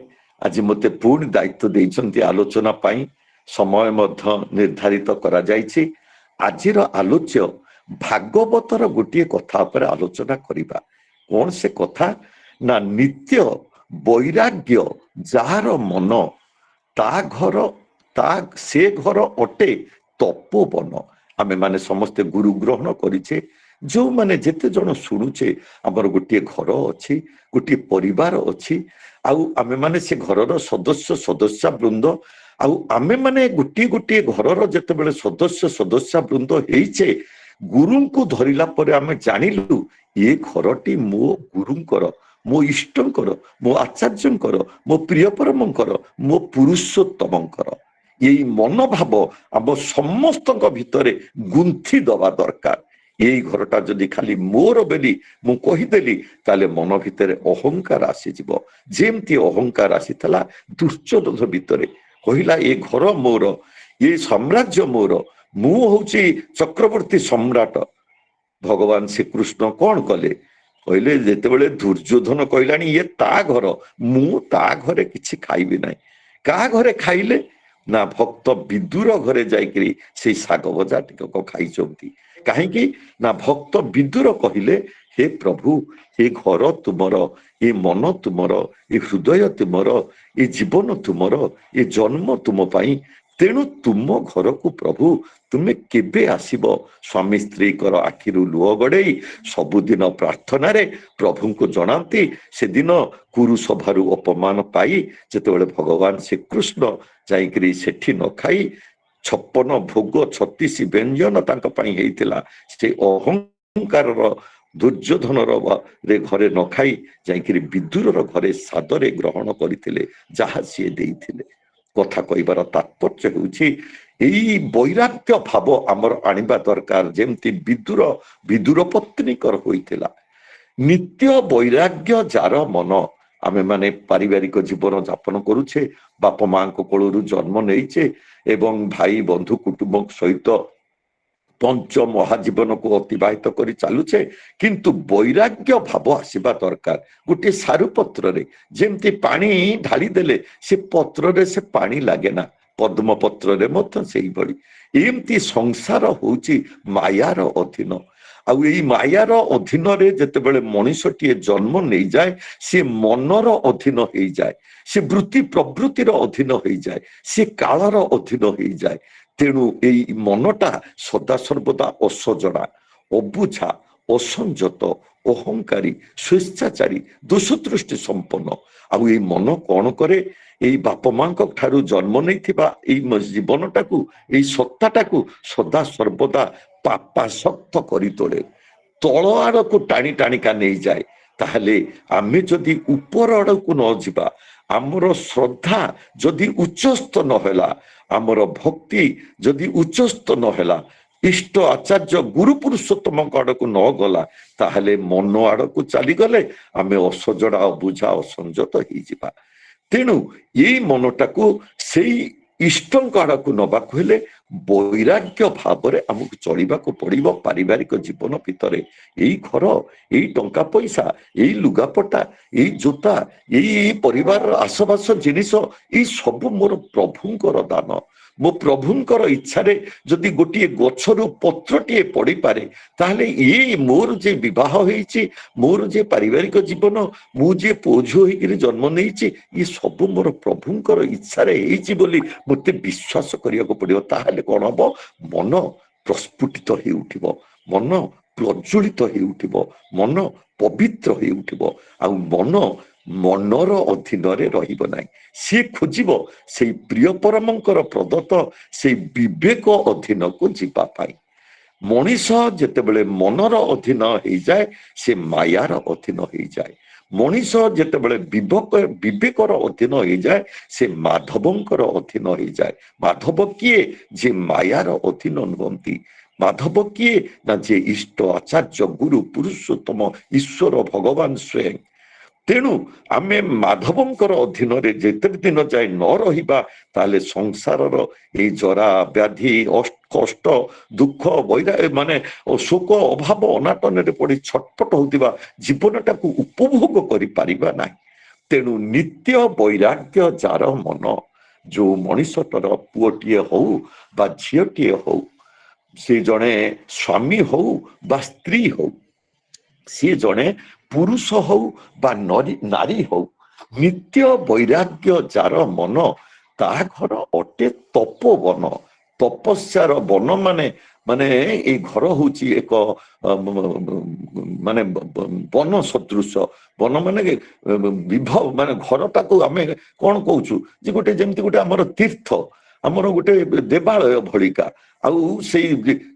ଆଜି ମୋତେ ପୁଣି ଦାୟିତ୍ୱ ଦେଇଛନ୍ତି ଆଲୋଚନା ପାଇଁ। ସମୟ ମଧ୍ୟ ନିର୍ଦ୍ଧାରିତ କରାଯାଇଛି। ଆଜିର ଆଲୋଚ୍ୟ ଭାଗବତର ଗୋଟିଏ କଥା ଉପରେ ଆଲୋଚନା କରିବା। କଣ ସେ କଥା? ନା ନିତ୍ୟ ବୈରାଗ୍ୟ ଯାହାର ମନ, ସେ ଘର ଅଟେ ତପୋବନ। ଆମେ ମାନେ ସମସ୍ତେ ଗୁରୁ ଗ୍ରହଣ କରିଛେ। ଯେଉଁମାନେ ଯେତେ ଜଣ ଶୁଣୁଛେ, ଆମର ଗୋଟିଏ ଘର ଅଛି, ଗୋଟିଏ ପରିବାର ଅଛି, ଆଉ ଆମେ ମାନେ ସେ ଘରର ସଦସ୍ୟ ବୃନ୍ଦ। ଆଉ ଆମେ ମାନେ ଗୋଟିଏ ଗୋଟିଏ ଘରର ଯେତେବେଳେ ସଦସ୍ୟ ବୃନ୍ଦ ହେଇଛେ, ଗୁରୁଙ୍କୁ ଧରିଲା ପରେ ଆମେ ଜାଣିଲୁ ଏ ଘରଟି ମୋ ଗୁରୁଙ୍କର, ମୋ ଇଷ୍ଟଙ୍କର, ମୋ ଆଚାର୍ଯ୍ୟଙ୍କର, ମୋ ପ୍ରିୟ ପରମଙ୍କର, ମୋ ପୁରୁଷୋତ୍ତମଙ୍କର। ଏଇ ମନୋଭାବ ଆମ ସମସ୍ତଙ୍କ ଭିତରେ ଗୁନ୍ଥି ଦବା ଦରକାର। ଏଇ ଘରଟା ଯଦି ଖାଲି ମୋର ବୋଲି ମୁଁ କହିଦେଲି, ତାହେଲେ ମନ ଭିତରେ ଅହଙ୍କାର ଆସିଯିବ। ଯେମିତି ଅହଙ୍କାର ଆସିଥିଲା ଦୁର୍ଯ୍ୟୋଧନ ଭିତରେ, କହିଲା ଏ ଘର ମୋର, ଏ ସାମ୍ରାଜ୍ୟ ମୋର, ମୁଁ ହଉଛି ଚକ୍ରବର୍ତ୍ତୀ ସମ୍ରାଟ। ଭଗବାନ ଶ୍ରୀକୃଷ୍ଣ କଣ କଲେ? କହିଲେ ଯେତେବେଳେ ଦୁର୍ଯ୍ୟୋଧନ କହିଲାଣି ଇଏ ତା ଘର, ମୁଁ ତା ଘରେ କିଛି ଖାଇବି ନାହିଁ। କାହା ଘରେ ଖାଇଲେ? ନା ଭକ୍ତ ବିଦୁର ଘରେ ଯାଇକିରି ସେଇ ଶାଗ ଭଜା ଟିକକ ଖାଇଛନ୍ତି। କାହିଁକି? ନା ଭକ୍ତ ବିଦୁର କହିଲେ ହେ ପ୍ରଭୁ, ଏ ଘର ତୁମର, ଏ ମନ ତୁମର, ଏ ହୃଦୟ ତୁମର, ଏ ଜୀବନ ତୁମର, ଏ ଜନ୍ମ ତୁମ ପାଇଁ। ତେଣୁ ତୁମ ଘରକୁ ପ୍ରଭୁ ତୁମେ କେବେ ଆସିବ? ସ୍ୱାମୀ ସ୍ତ୍ରୀଙ୍କର ଆଖିରୁ ଲୁହ ଗଡ଼େଇ ସବୁଦିନ ପ୍ରାର୍ଥନାରେ ପ୍ରଭୁଙ୍କୁ ଜଣାନ୍ତି। ସେଦିନ କୁରୁସଭାରୁ ଅପମାନ ପାଇ ଯେତେବେଳେ ଭଗବାନ ଶ୍ରୀକୃଷ୍ଣ ଯାଇକିରି ସେଠି ନ ଖାଇ 56 ଭୋଗ 36 ବ୍ୟଞ୍ଜନ ତାଙ୍କ ପାଇଁ ହେଇଥିଲା, ସେ ଅହଙ୍କାରର ଦୁର୍ଯ୍ୟୋଧନର ଘରେ ନ ଖାଇ ଯାଇକିରି ବିଦୁରର ଘରେ ସାଦରେ ଗ୍ରହଣ କରିଥିଲେ ଯାହା ସିଏ ଦେଇଥିଲେ। କଥା କହିବାର ତାତ୍ପର୍ଯ୍ୟ ହେଉଛି ଏଇ ବୈରାଗ୍ୟ ଭାବ ଆମର ଆଣିବା ଦରକାର, ଯେମିତି ବିଦୁର ପତ୍ନୀଙ୍କର ହୋଇଥିଲା। ନିତ୍ୟ ବୈରାଗ୍ୟ ଯାର ମନ। ଆମେ ମାନେ ପାରିବାରିକ ଜୀବନ ଯାପନ କରୁଛେ, ବାପ ମାଙ୍କ କୋଳରୁ ଜନ୍ମ ନେଇଛେ ଏବଂ ଭାଇ ବନ୍ଧୁ କୁଟୁମ୍ବ ସହିତ ପଞ୍ଚ ମହାଜୀବନକୁ ଅତିବାହିତ କରି ଚାଲୁଛେ, କିନ୍ତୁ ବୈରାଗ୍ୟ ଭାବ ଆସିବା ଦରକାର। ଗୋଟିଏ ସାରୁ ପତ୍ରରେ ଯେମିତି ପାଣି ଢାଳି ଦେଲେ ସେ ପତ୍ରରେ ସେ ପାଣି ଲାଗେ ନା, ପଦ୍ମପତ୍ରରେ ମଧ୍ୟ ସେଇଭଳି। ଏମିତି ସଂସାର ହଉଛି ମାୟାର ଅଧୀନ। ଆଉ ଏଇ ମାୟାର ଅଧୀନରେ ଯେତେବେଳେ ମଣିଷଟିଏ ଜନ୍ମ ନେଇଯାଏ, ସେ ମନର ଅଧୀନ ହେଇଯାଏ, ସେ ବୃତ୍ତି ପ୍ରବୃତ୍ତିର ଅଧୀନ ହେଇଯାଏ, ସେ କାଳର ଅଧୀନ ହେଇଯାଏ। ତେଣୁ ଏଇ ମନଟା ସଦାସର୍ବଦା ଅସଜଡ଼ା, ଅବୁଝା, ଅସଂଯତ, ଅହଙ୍କାରୀ, ସ୍ୱେଚ୍ଛାଚାରୀ, ଦୋଷଦୃଷ୍ଟି ସମ୍ପନ୍ନ। ଆଉ ଏଇ ମନ କଣ କରେ? ଏଇ ବାପ ମାଙ୍କ ଠାରୁ ଜନ୍ମ ନେଇଥିବା ଏଇ ଜୀବନଟାକୁ, ଏଇ ସତ୍ତାଟାକୁ ସଦା ସର୍ବଦା ପାପାସକ୍ତ କରି ତୋଳେ, ତଳ ଆଡକୁ ଟାଣି ଟାଣିକା ନେଇଯାଏ। ତାହେଲେ ଆମେ ଯଦି ଉପର ଆଡକୁ ନ ଯିବା, ଆମର ଶ୍ରଦ୍ଧା ଯଦି ଉଚ୍ଚସ୍ତ ନହେଲା, ଆମର ଭକ୍ତି ଯଦି ଉଚ୍ଚସ୍ତ ନହେଲା, ଇଷ୍ଟ ଆଚାର୍ଯ୍ୟ ଗୁରୁ ପୁରୁଷୋତ୍ତମଙ୍କ ଆଡକୁ ନ ଗଲା, ତାହେଲେ ମନ ଆଡକୁ ଚାଲିଗଲେ ଆମେ ଅସଜଡ଼ା, ଅବୁଝା, ଅସଂଯତ ହେଇଯିବା। ତେଣୁ ଏଇ ମନଟାକୁ ସେଇ ଇଷ୍ଟଙ୍କ ଆଡକୁ ନବାକୁ ହେଲେ ବୈରାଗ୍ୟ ଭାବରେ ଆମକୁ ଚଳିବାକୁ ପଡିବ। ପାରିବାରିକ ଜୀବନ ଭିତରେ ଏଇ ଘର, ଏଇ ଟଙ୍କା ପଇସା, ଏଇ ଲୁଗାପଟା, ଏଇ ଜୋତା, ଏଇ ପରିବାରର ଆସବାସ ଜିନିଷ, ଏଇ ସବୁ ମୋର ପ୍ରଭୁଙ୍କର ଦାନ। ମୋ ପ୍ରଭୁଙ୍କର ଇଚ୍ଛାରେ ଯଦି ଗୋଟିଏ ଗଛରୁ ପତ୍ରଟିଏ ପଡିପାରେ, ତାହେଲେ ଇଏ ମୋର ଯେ ବିବାହ ହେଇଛି, ମୋର ଯେ ପାରିବାରିକ ଜୀବନ, ମୁଁ ଯେ ପୁଅ ଝିଅ ହେଇକିରି ଜନ୍ମ ନେଇଛି, ଇଏ ସବୁ ମୋର ପ୍ରଭୁଙ୍କର ଇଚ୍ଛାରେ ହେଇଛି ବୋଲି ମୋତେ ବିଶ୍ୱାସ କରିବାକୁ ପଡିବ। ତାହେଲେ କଣ ହବ? ମନ ପ୍ରସ୍ଫୁଟିତ ହେଇ ଉଠିବ, ମନ ପ୍ରଜ୍ୱଳିତ ହେଇ ଉଠିବ, ମନ ପବିତ୍ର ହେଇ ଉଠିବ। ଆଉ ମନର ଅଧୀନରେ ରହିବ ନାହିଁ। ସିଏ ଖୋଜିବ ସେଇ ପ୍ରିୟ ପରମଙ୍କର ପ୍ରଦତ୍ତ ସେଇ ବିବେକ ଅଧୀନକୁ ଯିବା ପାଇଁ। ମଣିଷ ଯେତେବେଳେ ମନର ଅଧୀନ ହେଇଯାଏ, ସେ ମାୟାର ଅଧୀନ ହେଇଯାଏ। ମଣିଷ ଯେତେବେଳେ ବିବେକର ଅଧୀନ ହେଇଯାଏ, ସେ ମାଧବଙ୍କର ଅଧୀନ ହେଇଯାଏ। ମାଧବ କିଏ? ଯେ ମାୟାର ଅଧୀନ ନୁହନ୍ତି। ମାଧବ କିଏ? ନା ଯେ ଇଷ୍ଟ ଆଚାର୍ଯ୍ୟ ଗୁରୁ ପୁରୁଷୋତ୍ତମ ଈଶ୍ୱର ଭଗବାନ ସ୍ୱୟଂ। ତେଣୁ ଆମେ ମାଧବଙ୍କର ଅଧୀନରେ ଯେତେ ଦିନ ଯାଏ ନ ରହିବା, ତାହେଲେ ସଂସାରର ଏଇ ଜରା ବ୍ୟାଧି କଷ୍ଟ ଦୁଃଖ ମାନେ ଶୋକ ଅଭାବ ଅନାଟନରେ ପଡି ଛଟପଟ ହଉଥିବା ଜୀବନଟାକୁ ଉପଭୋଗ କରିପାରିବା ନାହିଁ। ତେଣୁ ନିତ୍ୟ ବୈରାଗ୍ୟ ଯାର ମନ, ଯୋଉ ମଣିଷଟାର ପୁଅଟିଏ ହଉ ବା ଝିଅଟିଏ ହଉ, ସେ ଜଣେ ସ୍ୱାମୀ ହଉ ବା ସ୍ତ୍ରୀ ହଉ, ସିଏ ଜଣେ ପୁରୁଷ ହଉ ବା ନାରୀ ହଉ, ନିତ୍ୟ ବୈରାଗ୍ୟ ଯାର ମନ, ତା ଘର ଅଟେ ତପୋବନ। ତପସ୍ୟାର ବନ ମାନେ ଏଇ ଘର ହଉଛି ଏକ ମାନେ ବନ ସଦୃଶ। ବନ ମାନେ ମାନେ ଘରଟାକୁ ଆମେ କଣ କହୁଛୁ? ଯେ ଗୋଟେ ଯେମିତି ଗୋଟେ ଆମର ତୀର୍ଥ, ଆମର ଗୋଟେ ଦେବାଳୟ ଭଳିକା। ଆଉ ସେଇ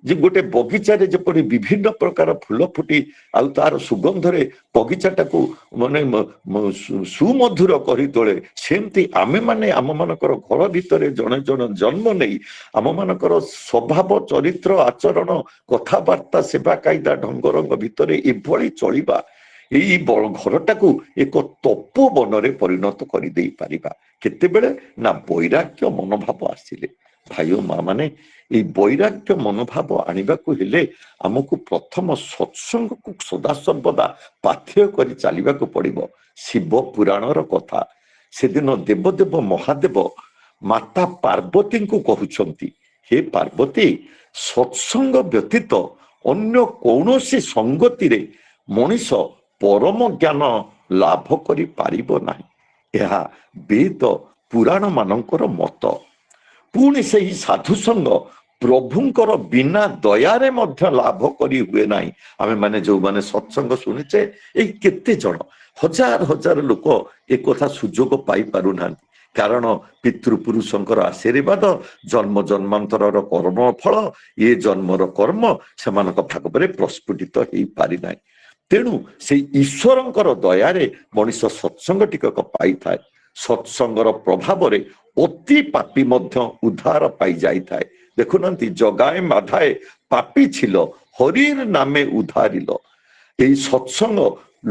ଯେ ଗୋଟେ ବଗିଚାରେ ଯେପରି ବିଭିନ୍ନ ପ୍ରକାର ଫୁଲ ଫୁଟି ଆଉ ତାର ସୁଗନ୍ଧରେ ବଗିଚାଟାକୁ ମାନେ ସୁମଧୁର କରି ତୋଳେ, ସେମିତି ଆମେମାନେ ଆମମାନଙ୍କର ଘର ଭିତରେ ଜଣେ ଜଣେ ଜନ୍ମ ନେଇ ଆମମାନଙ୍କର ସ୍ୱଭାବ, ଚରିତ୍ର, ଆଚରଣ, କଥାବାର୍ତ୍ତା, ସେବା କାଇଦା ଢଙ୍ଗରଙ୍ଗ ଭିତରେ ଏଭଳି ଚଳିବା, ଏଇ ଘରଟାକୁ ଏକ ତପୋବନରେ ପରିଣତ କରିଦେଇ ପାରିବା। କେତେବେଳେ? ନା ବୈରାଗ୍ୟ ମନୋଭାବ ଆସିଲେ। ଭାଇ ଓ ମା ମାନେ, ଏଇ ବୈରାଗ୍ୟ ମନୋଭାବ ଆଣିବାକୁ ହେଲେ ଆମକୁ ପ୍ରଥମ ସତ୍ସଙ୍ଗକୁ ସଦାସର୍ବଦା ପାଥେୟ କରି ଚାଲିବାକୁ ପଡିବ। ଶିବ ପୁରାଣର କଥା, ସେଦିନ ଦେବଦେବ ମହାଦେବ ମାତା ପାର୍ବତୀଙ୍କୁ କହୁଛନ୍ତି, ହେ ପାର୍ବତୀ, ସତ୍ସଙ୍ଗ ବ୍ୟତୀତ ଅନ୍ୟ କୌଣସି ସଙ୍ଗତିରେ ମଣିଷ ପରମ ଜ୍ଞାନ ଲାଭ କରିପାରିବ ନାହିଁ। ଏହା ବେଦ ପୁରାଣ ମାନଙ୍କର ମତ। ପୁଣି ସେହି ସାଧୁସଙ୍ଗ ପ୍ରଭୁଙ୍କର ବିନା ଦୟାରେ ମଧ୍ୟ ଲାଭ କରି ହୁଏ ନାହିଁ। ଆମେ ମାନେ ଯୋଉମାନେ ସତ୍ସଙ୍ଗ ଶୁଣିଛେ, ଏଇ କେତେ ଜଣ ହଜାର ହଜାର ଲୋକ ଏକଥା ସୁଯୋଗ ପାଇପାରୁନାହାନ୍ତି। କାରଣ ପିତୃପୁରୁଷଙ୍କର ଆଶୀର୍ବାଦ, ଜନ୍ମ ଜନ୍ମାନ୍ତରର କର୍ମ ଫଳ, ଏ ଜନ୍ମର କର୍ମ ସେମାନଙ୍କ ଭାଗରେ ପ୍ରସ୍ଫୁଟିତ ହେଇପାରିନାହିଁ। ତେଣୁ ସେଇ ଈଶ୍ୱରଙ୍କର ଦୟାରେ ମଣିଷ ସତ୍ସଙ୍ଗ ଟିକକ ପାଇଥାଏ। ସତ୍ସଙ୍ଗର ପ୍ରଭାବରେ ଅତି ପାପୀ ମଧ୍ୟ ଉଦ୍ଧାର ପାଇଯାଇଥାଏ। ଦେଖୁନାହାନ୍ତି, ଜଗାଏ ମାଧାଏ ପାପୀ ছিল, ହରିର ନାମେ ଉଦ୍ଧାରିଲ। ଏଇ ସତ୍ସଙ୍ଗ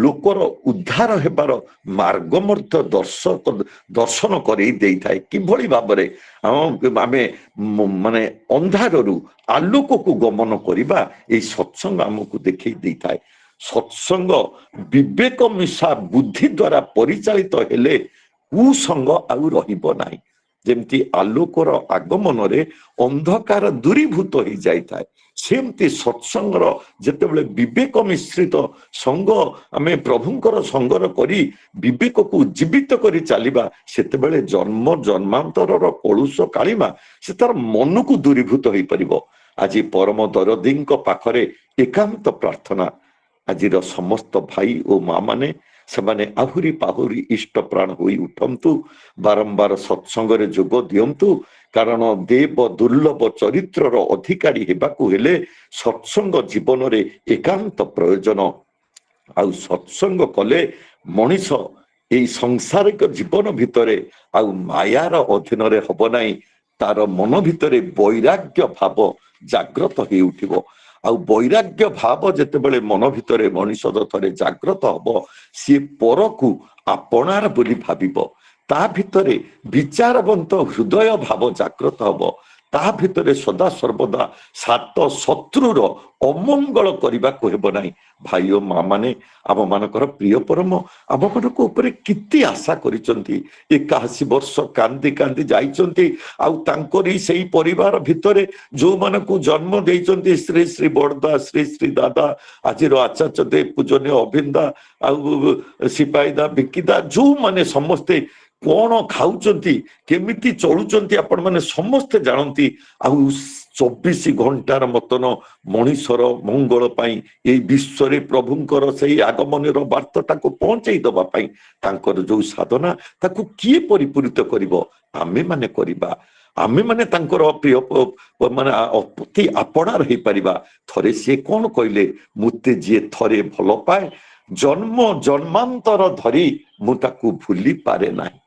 ଲୋକର ଉଦ୍ଧାର ହେବାର ମାର୍ଗ ମଧ୍ୟ ଦର୍ଶନ କରେଇ ଦେଇଥାଏ। କିଭଳି ଭାବରେ ଆମେ ମାନେ ଅନ୍ଧାରରୁ ଆଲୋକକୁ ଗମନ କରିବା, ଏଇ ସତ୍ସଙ୍ଗ ଆମକୁ ଦେଖେଇ ଦେଇଥାଏ। ସତ୍ସଙ୍ଗ ବିବେକ ମିଶା ବୁଦ୍ଧି ଦ୍ୱାରା ପରିଚାଳିତ ହେଲେ କୁସଙ୍ଗ ଆଉ ରହିବ ନାହିଁ। ଯେମିତି ଆଲୋକର ଆଗମନରେ ଅନ୍ଧକାର ଦୂରୀଭୂତ ହେଇଯାଇଥାଏ, ସେମିତି ସତ୍ସଙ୍ଗର ଯେତେବେଳେ ବିବେକ ମିଶ୍ରିତ ସଙ୍ଗ ଆମେ ପ୍ରଭୁଙ୍କର ସଙ୍ଗର କରି ବିବେକକୁ ଉଜ୍ଜୀବିତ କରି ଚାଲିବା, ସେତେବେଳେ ଜନ୍ମ ଜନ୍ମାନ୍ତରର କଳୁଷ କାଳିମା ସେ ତାର ମନକୁ ଦୂରୀଭୂତ ହେଇପାରିବ। ଆଜି ପରମ ଦରଦୀଙ୍କ ପାଖରେ ଏକାନ୍ତ ପ୍ରାର୍ଥନା, ଆଜିର ସମସ୍ତ ଭାଇ ଓ ମା ମାନେ ସେମାନେ ଆହୁରି ପାହୁରି ଇଷ୍ଟ ପ୍ରାଣ ହୋଇ ଉଠନ୍ତୁ, ବାରମ୍ବାର ସତ୍ସଙ୍ଗରେ ଯୋଗ ଦିଅନ୍ତୁ। କାରଣ ଦେବ ଦୁର୍ଲଭ ଚରିତ୍ରର ଅଧିକାରୀ ହେବାକୁ ହେଲେ ସତ୍ସଙ୍ଗ ଜୀବନରେ ଏକାନ୍ତ ପ୍ରୟୋଜନ। ଆଉ ସତ୍ସଙ୍ଗ କଲେ ମଣିଷ ଏଇ ସଂସାରିକ ଜୀବନ ଭିତରେ ଆଉ ମାୟାର ଅଧୀନରେ ହବ ନାହିଁ, ତାର ମନ ଭିତରେ ବୈରାଗ୍ୟ ଭାବ ଜାଗ୍ରତ ହେଇ ଉଠିବ। ଆଉ ବୈରାଗ୍ୟ ଭାବ ଯେତେବେଳେ ମନ ଭିତରେ ମଣିଷ ଥରେ ଜାଗ୍ରତ ହବ, ସିଏ ପରକୁ ଆପଣାର ବୋଲି ଭାବିବ। ତା ଭିତରେ ବିଚାରବନ୍ତ ହୃଦୟ ଭାବ ଜାଗ୍ରତ ହବ। ତା ଭିତରେ ସଦା ସର୍ବଦା ସାତ ଶତ୍ରୁର ଅମଙ୍ଗଳ କରିବାକୁ ହେବ ନାହିଁ। ଭାଇ ଓ ମା ମାନେ ଆମ ମାନଙ୍କର ପ୍ରିୟ ପରମ ଆମ ମାନଙ୍କ ଉପରେ କେତେ ଆଶା କରିଛନ୍ତି, 81 ବର୍ଷ କାନ୍ଦି କାନ୍ଦି ଯାଇଛନ୍ତି। ଆଉ ତାଙ୍କରି ସେଇ ପରିବାର ଭିତରେ ଯୋଉମାନଙ୍କୁ ଜନ୍ମ ଦେଇଛନ୍ତି ଶ୍ରୀ ଶ୍ରୀ ବଡ଼ଦା, ଶ୍ରୀ ଶ୍ରୀ ଦାଦା, ଆଜିର ଆଚାର୍ଯ୍ୟ ଦେବ, ପୂଜନୀୟ ଅଭିନ୍ଦା, ଆଉ ସିପାହୀଦା, ବିକିଦା, ଯୋଉମାନେ ସମସ୍ତେ କଣ ଖାଉଛନ୍ତି, କେମିତି ଚଳୁଛନ୍ତି ଆପଣ ମାନେ ସମସ୍ତେ ଜାଣନ୍ତି। ଆଉ 24 ଘଣ୍ଟାର ମତନ ମଣିଷର ମଙ୍ଗଳ ପାଇଁ ଏଇ ବିଶ୍ୱରେ ପ୍ରଭୁଙ୍କର ସେଇ ଆଗମନର ବାର୍ତ୍ତାଟାକୁ ପହଞ୍ଚେଇ ଦବା ପାଇଁ ତାଙ୍କର ଯୋଉ ସାଧନା, ତାକୁ କିଏ ପରିପୂରିତ କରିବ? ଆମେ ମାନେ କରିବା। ଆମେ ମାନେ ତାଙ୍କର ପ୍ରିୟ ମାନେ ଅତି ଆପଣାର ହେଇପାରିବା। ଥରେ ସିଏ କଣ କହିଲେ, ମୋତେ ଯିଏ ଥରେ ଭଲ ପାଏ ଜନ୍ମ ଜନ୍ମାନ୍ତର ଧରି ମୁଁ ତାକୁ ଭୁଲି ପାରେ ନାହିଁ।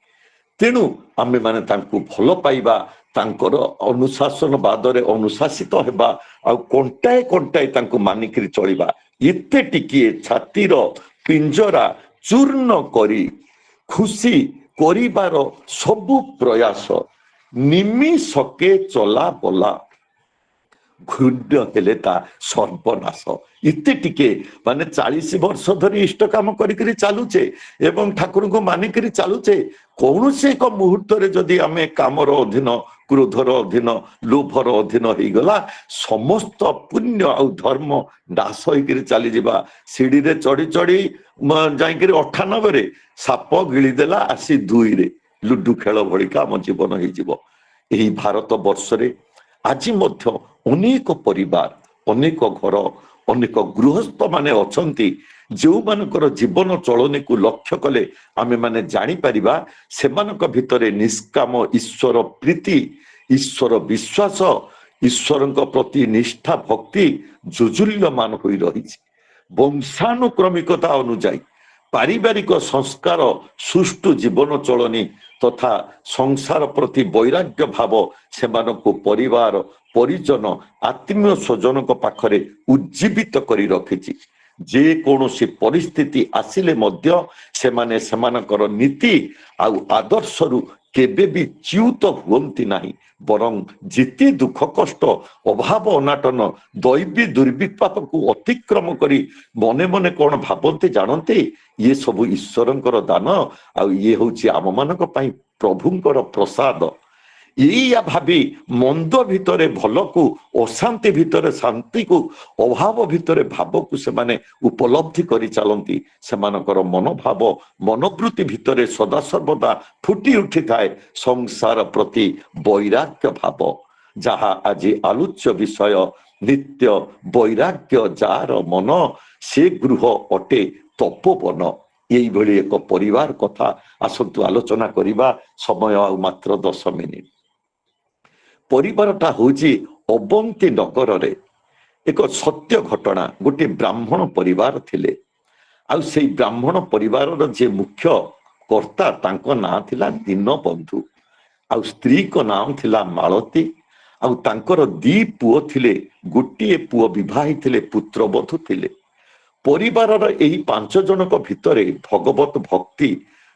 ତେଣୁ ଆମେ ମାନେ ତାଙ୍କୁ ଭଲ ପାଇବା, ତାଙ୍କର ଅନୁଶାସନ ବାଦରେ ଅନୁଶାସିତ ହେବା, ଆଉ କଣ୍ଟାଏ କଣ୍ଟାଏ ତାଙ୍କୁ ମାନିକିରି ଚଳିବା। ଏତେ ଟିକିଏ ଛାତିର ପିଞ୍ଜରା ଚୂର୍ଣ୍ଣ କରି ଖୁସି କରିବାର ସବୁ ପ୍ରୟାସ, ନିମିଷକେ ଚଲା ବଲା ଘୃଣ୍ୟ ହେଲେ ତା ସର୍ବନାଶ। ଏତେ ଟିକେ ମାନେ 40 ବର୍ଷ ଧରି ଇଷ୍ଟ କାମ କରିକିରି ଚାଲୁଛେ ଏବଂ ଠାକୁରଙ୍କୁ ମାନିକିରି ଚାଲୁଛେ, କୌଣସି ଏକ ମୁହୂର୍ତ୍ତରେ ଯଦି ଆମେ କାମର ଅଧୀନ, କ୍ରୋଧର ଅଧୀନ, ଲୋଭର ଅଧୀନ ହେଇଗଲା, ସମସ୍ତ ପୁଣ୍ୟ ଆଉ ଧର୍ମ ଦାସ ହେଇକିରି ଚାଲିଯିବା। ସିଡିରେ ଚଢି ଚଢି ଯାଇକିରି 98ରେ ସାପ ଗିଳିଦେଲା ଆସି 2ରେ, ଲୁଡୁ ଖେଳ ଭଳିକା ଆମ ଜୀବନ ହେଇଯିବ। ଏହି ଭାରତ ବର୍ଷରେ ଆଜି ମଧ୍ୟ ଅନେକ ପରିବାର, ଅନେକ ଘର, ଅନେକ ଗୃହସ୍ଥ ମାନେ ଅଛନ୍ତି ଯେଉଁମାନଙ୍କର ଜୀବନ ଚଳନୀକୁ ଲକ୍ଷ୍ୟ କଲେ ଆମେ ମାନେ ଜାଣିପାରିବା ସେମାନଙ୍କ ଭିତରେ ନିଷ୍କାମ ଈଶ୍ୱର ପ୍ରୀତି, ଈଶ୍ୱର ବିଶ୍ୱାସ, ଈଶ୍ୱରଙ୍କ ପ୍ରତି ନିଷ୍ଠା ଭକ୍ତି ଜୁଜୁଲ୍ୟମାନ ହୋଇ ରହିଛି। ବଂଶାନୁକ୍ରମିକତା ଅନୁଯାୟୀ ପାରିବାରିକ ସଂସ୍କାର, ସୁଷ୍ଠୁ ଜୀବନ ଚଳନୀ ତଥା ସଂସାର ପ୍ରତି ବୈରାଗ୍ୟ ଭାବ ସେମାନଙ୍କୁ ପରିବାର, ପରିଜନ, ଆତ୍ମୀୟ ସ୍ୱଜନଙ୍କ ପାଖରେ ଉଜ୍ଜୀବିତ କରି ରଖିଛି। ଯେ କୌଣସି ପରିସ୍ଥିତି ଆସିଲେ ମଧ୍ୟ ସେମାନେ ସେମାନଙ୍କର ନୀତି ଆଉ ଆଦର୍ଶରୁ କେବେ ବି ଚ୍ୟୁତ ହୁଅନ୍ତି ନାହିଁ, ବରଂ ଯେତେ ଦୁଃଖ କଷ୍ଟ, ଅଭାବ ଅନାଟନ, ଦୈବୀ ଦୁର୍ବିପାକକୁ ଅତିକ୍ରମ କରି ମନେ ମନେ କଣ ଭାବନ୍ତି ଜାଣନ୍ତି, ଇଏ ସବୁ ଈଶ୍ୱରଙ୍କର ଦାନ, ଆଉ ଇଏ ହଉଛି ଆମମାନଙ୍କ ପାଇଁ ପ୍ରଭୁଙ୍କର ପ୍ରସାଦ। ଏଇଆ ଭାବି ମନ୍ଦ ଭିତରେ ଭଲକୁ, ଅଶାନ୍ତି ଭିତରେ ଶାନ୍ତିକୁ, ଅଭାବ ଭିତରେ ଭାବକୁ ସେମାନେ ଉପଲବ୍ଧି କରି ଚାଲନ୍ତି। ସେମାନଙ୍କର ମନୋଭାବ, ମନୋବୃତ୍ତି ଭିତରେ ସଦାସର୍ବଦା ଫୁଟି ଉଠିଥାଏ ସଂସାର ପ୍ରତି ବୈରାଗ୍ୟ ଭାବ। ଯାହା ଆଜି ଆଲୋଚ୍ୟ ବିଷୟ, ନିତ୍ୟ ବୈରାଗ୍ୟ ଯାହାର ମନ, ସେ ଗୃହ ଅଟେ ତପୋବନ। ଏଇଭଳି ଏକ ପରିବାର କଥା ଆସନ୍ତୁ ଆଲୋଚନା କରିବା। ସମୟ ଆଉ ମାତ୍ର 10 ମିନିଟ। ପରିବାରଟା ହଉଛି ଅବନ୍ତୀ ନଗରରେ ଏକ ସତ୍ୟ ଘଟଣା। ଗୋଟିଏ ବ୍ରାହ୍ମଣ ପରିବାର ଥିଲେ, ଆଉ ସେଇ ବ୍ରାହ୍ମଣ ପରିବାରର ଯେ ମୁଖ୍ୟ କର୍ତ୍ତା ତାଙ୍କ ନାଁ ଥିଲା ଦୀନବନ୍ଧୁ, ଆଉ ସ୍ତ୍ରୀଙ୍କ ନାମ ଥିଲା ମାଳତୀ, ଆଉ ତାଙ୍କର 2 ପୁଅ ଥିଲେ। ଗୋଟିଏ ପୁଅ ବିବାହ ହେଇଥିଲେ, ପୁତ୍ରବଧୂ ଥିଲେ। ପରିବାରର ଏହି 5 ଜଣଙ୍କ ଭିତରେ ଭଗବତ ଭକ୍ତି,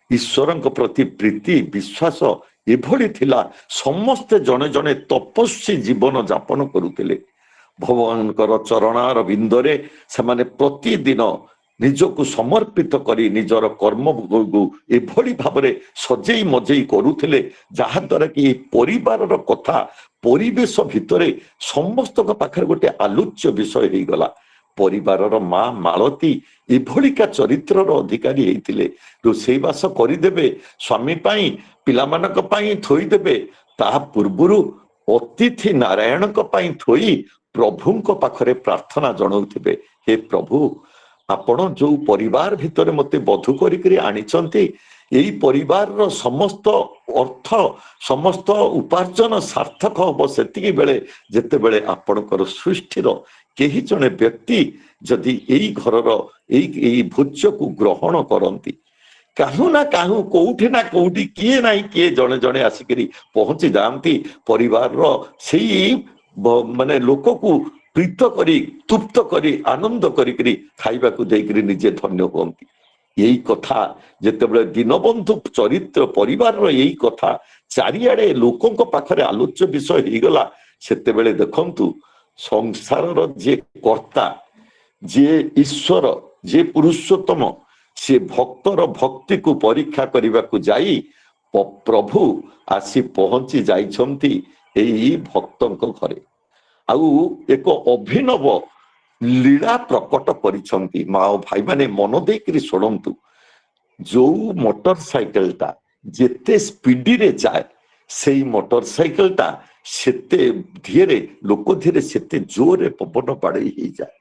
ଈଶ୍ୱରଙ୍କ ପ୍ରତି ପ୍ରୀତି, ବିଶ୍ୱାସ ଏଭଳି ଥିଲା, ସମସ୍ତେ ଜଣେ ଜଣେ ତପସ୍ୱୀ ଜୀବନ ଯାପନ କରୁଥିଲେ। ଭଗବାନଙ୍କର ଚରଣାର ବିନ୍ଦରେ ସେମାନେ ପ୍ରତିଦିନ ନିଜକୁ ସମର୍ପିତ କରି ନିଜର କର୍ମକୁ ଏଭଳି ଭାବରେ ସଜେଇ ମଜେଇ କରୁଥିଲେ, ଯାହାଦ୍ୱାରା କି ଏହି ପରିବାରର କଥା ପରିବେଶ ଭିତରେ ସମସ୍ତଙ୍କ ପାଖରେ ଗୋଟେ ଆଲୋଚ୍ୟ ବିଷୟ ହେଇଗଲା। ପରିବାରର ମା ମାଳତୀ ଏଭଳିକା ଚରିତ୍ରର ଅଧିକାରୀ ହେଇଥିଲେ। ରୋଷେଇବାସ କରିଦେବେ, ସ୍ୱାମୀ ପାଇଁ ପିଲାମାନଙ୍କ ପାଇଁ ଥୋଇଦେବେ, ତାହା ପୂର୍ବରୁ ଅତିଥି ନାରାୟଣଙ୍କ ପାଇଁ ଥୋଇ ପ୍ରଭୁଙ୍କ ପାଖରେ ପ୍ରାର୍ଥନା ଜଣାଉଥିବେ, ହେ ପ୍ରଭୁ, ଆପଣ ଯୋଉ ପରିବାର ଭିତରେ ମତେ ବଧୁ କରିକିରି ଆଣିଛନ୍ତି, ଏଇ ପରିବାରର ସମସ୍ତ ଅର୍ଥ ସମସ୍ତ ଉପାର୍ଜନ ସାର୍ଥକ ହବ ସେତିକି ବେଳେ ଯେତେବେଳେ ଆପଣଙ୍କର ସୃଷ୍ଟିର କେହି ଜଣେ ବ୍ୟକ୍ତି ଯଦି ଏଇ ଘରର ଏଇ ଭୋଜ୍ୟକୁ ଗ୍ରହଣ କରନ୍ତି, କାହୁ ନା କାହୁ କୋଉଠି ନା କୋଉଠି କିଏ ନାହିଁ କିଏ ଜଣେ ଜଣେ ଆସିକିରି ପହଞ୍ଚି ଯାଆନ୍ତି, ପରିବାରର ସେଇ ମାନେ ଲୋକକୁ ପ୍ରୀତ କରି ତୃପ୍ତ କରି ଆନନ୍ଦ କରିକିରି ଖାଇବାକୁ ଦେଇକିରି ନିଜେ ଧନ୍ୟ ହୁଅନ୍ତି। ଏଇ କଥା ଯେତେବେଳେ ଦୀନବନ୍ଧୁ ଚରିତ୍ର ପରିବାରର ଏଇ କଥା ଚାରିଆଡେ ଲୋକଙ୍କ ପାଖରେ ଆଲୋଚ୍ୟ ବିଷୟ ହେଇଗଲା, ସେତେବେଳେ ଦେଖନ୍ତୁ ସଂସାରର ଯିଏ କର୍ତ୍ତା, ଯିଏ ଈଶ୍ୱର, ଯିଏ ପୁରୁଷୋତ୍ତମ, ସେ ଭକ୍ତର ଭକ୍ତିକୁ ପରୀକ୍ଷା କରିବାକୁ ଯାଇ ପ୍ରଭୁ ଆସି ପହଞ୍ଚି ଯାଇଛନ୍ତି ଏଇ ଭକ୍ତଙ୍କ ଘରେ। ଆଉ ଏକ ଅଭିନବ ଲୀଳା ପ୍ରକଟ କରିଛନ୍ତି। ମା ଓ ଭାଇମାନେ ମନ ଦେଇକରି ଶୁଣନ୍ତୁ, ଯୋଉ ମୋଟର ସାଇକେଲଟା ଯେତେ ସ୍ପିଡିରେ ଯାଏ, ସେଇ ମୋଟର ସାଇକେଲଟା ସେତେ ଧୀରେ ଲୋକ ଧୀରେ ସେତେ ଜୋରରେ ପବନ ବାଡ଼େଇ ହେଇଯାଏ।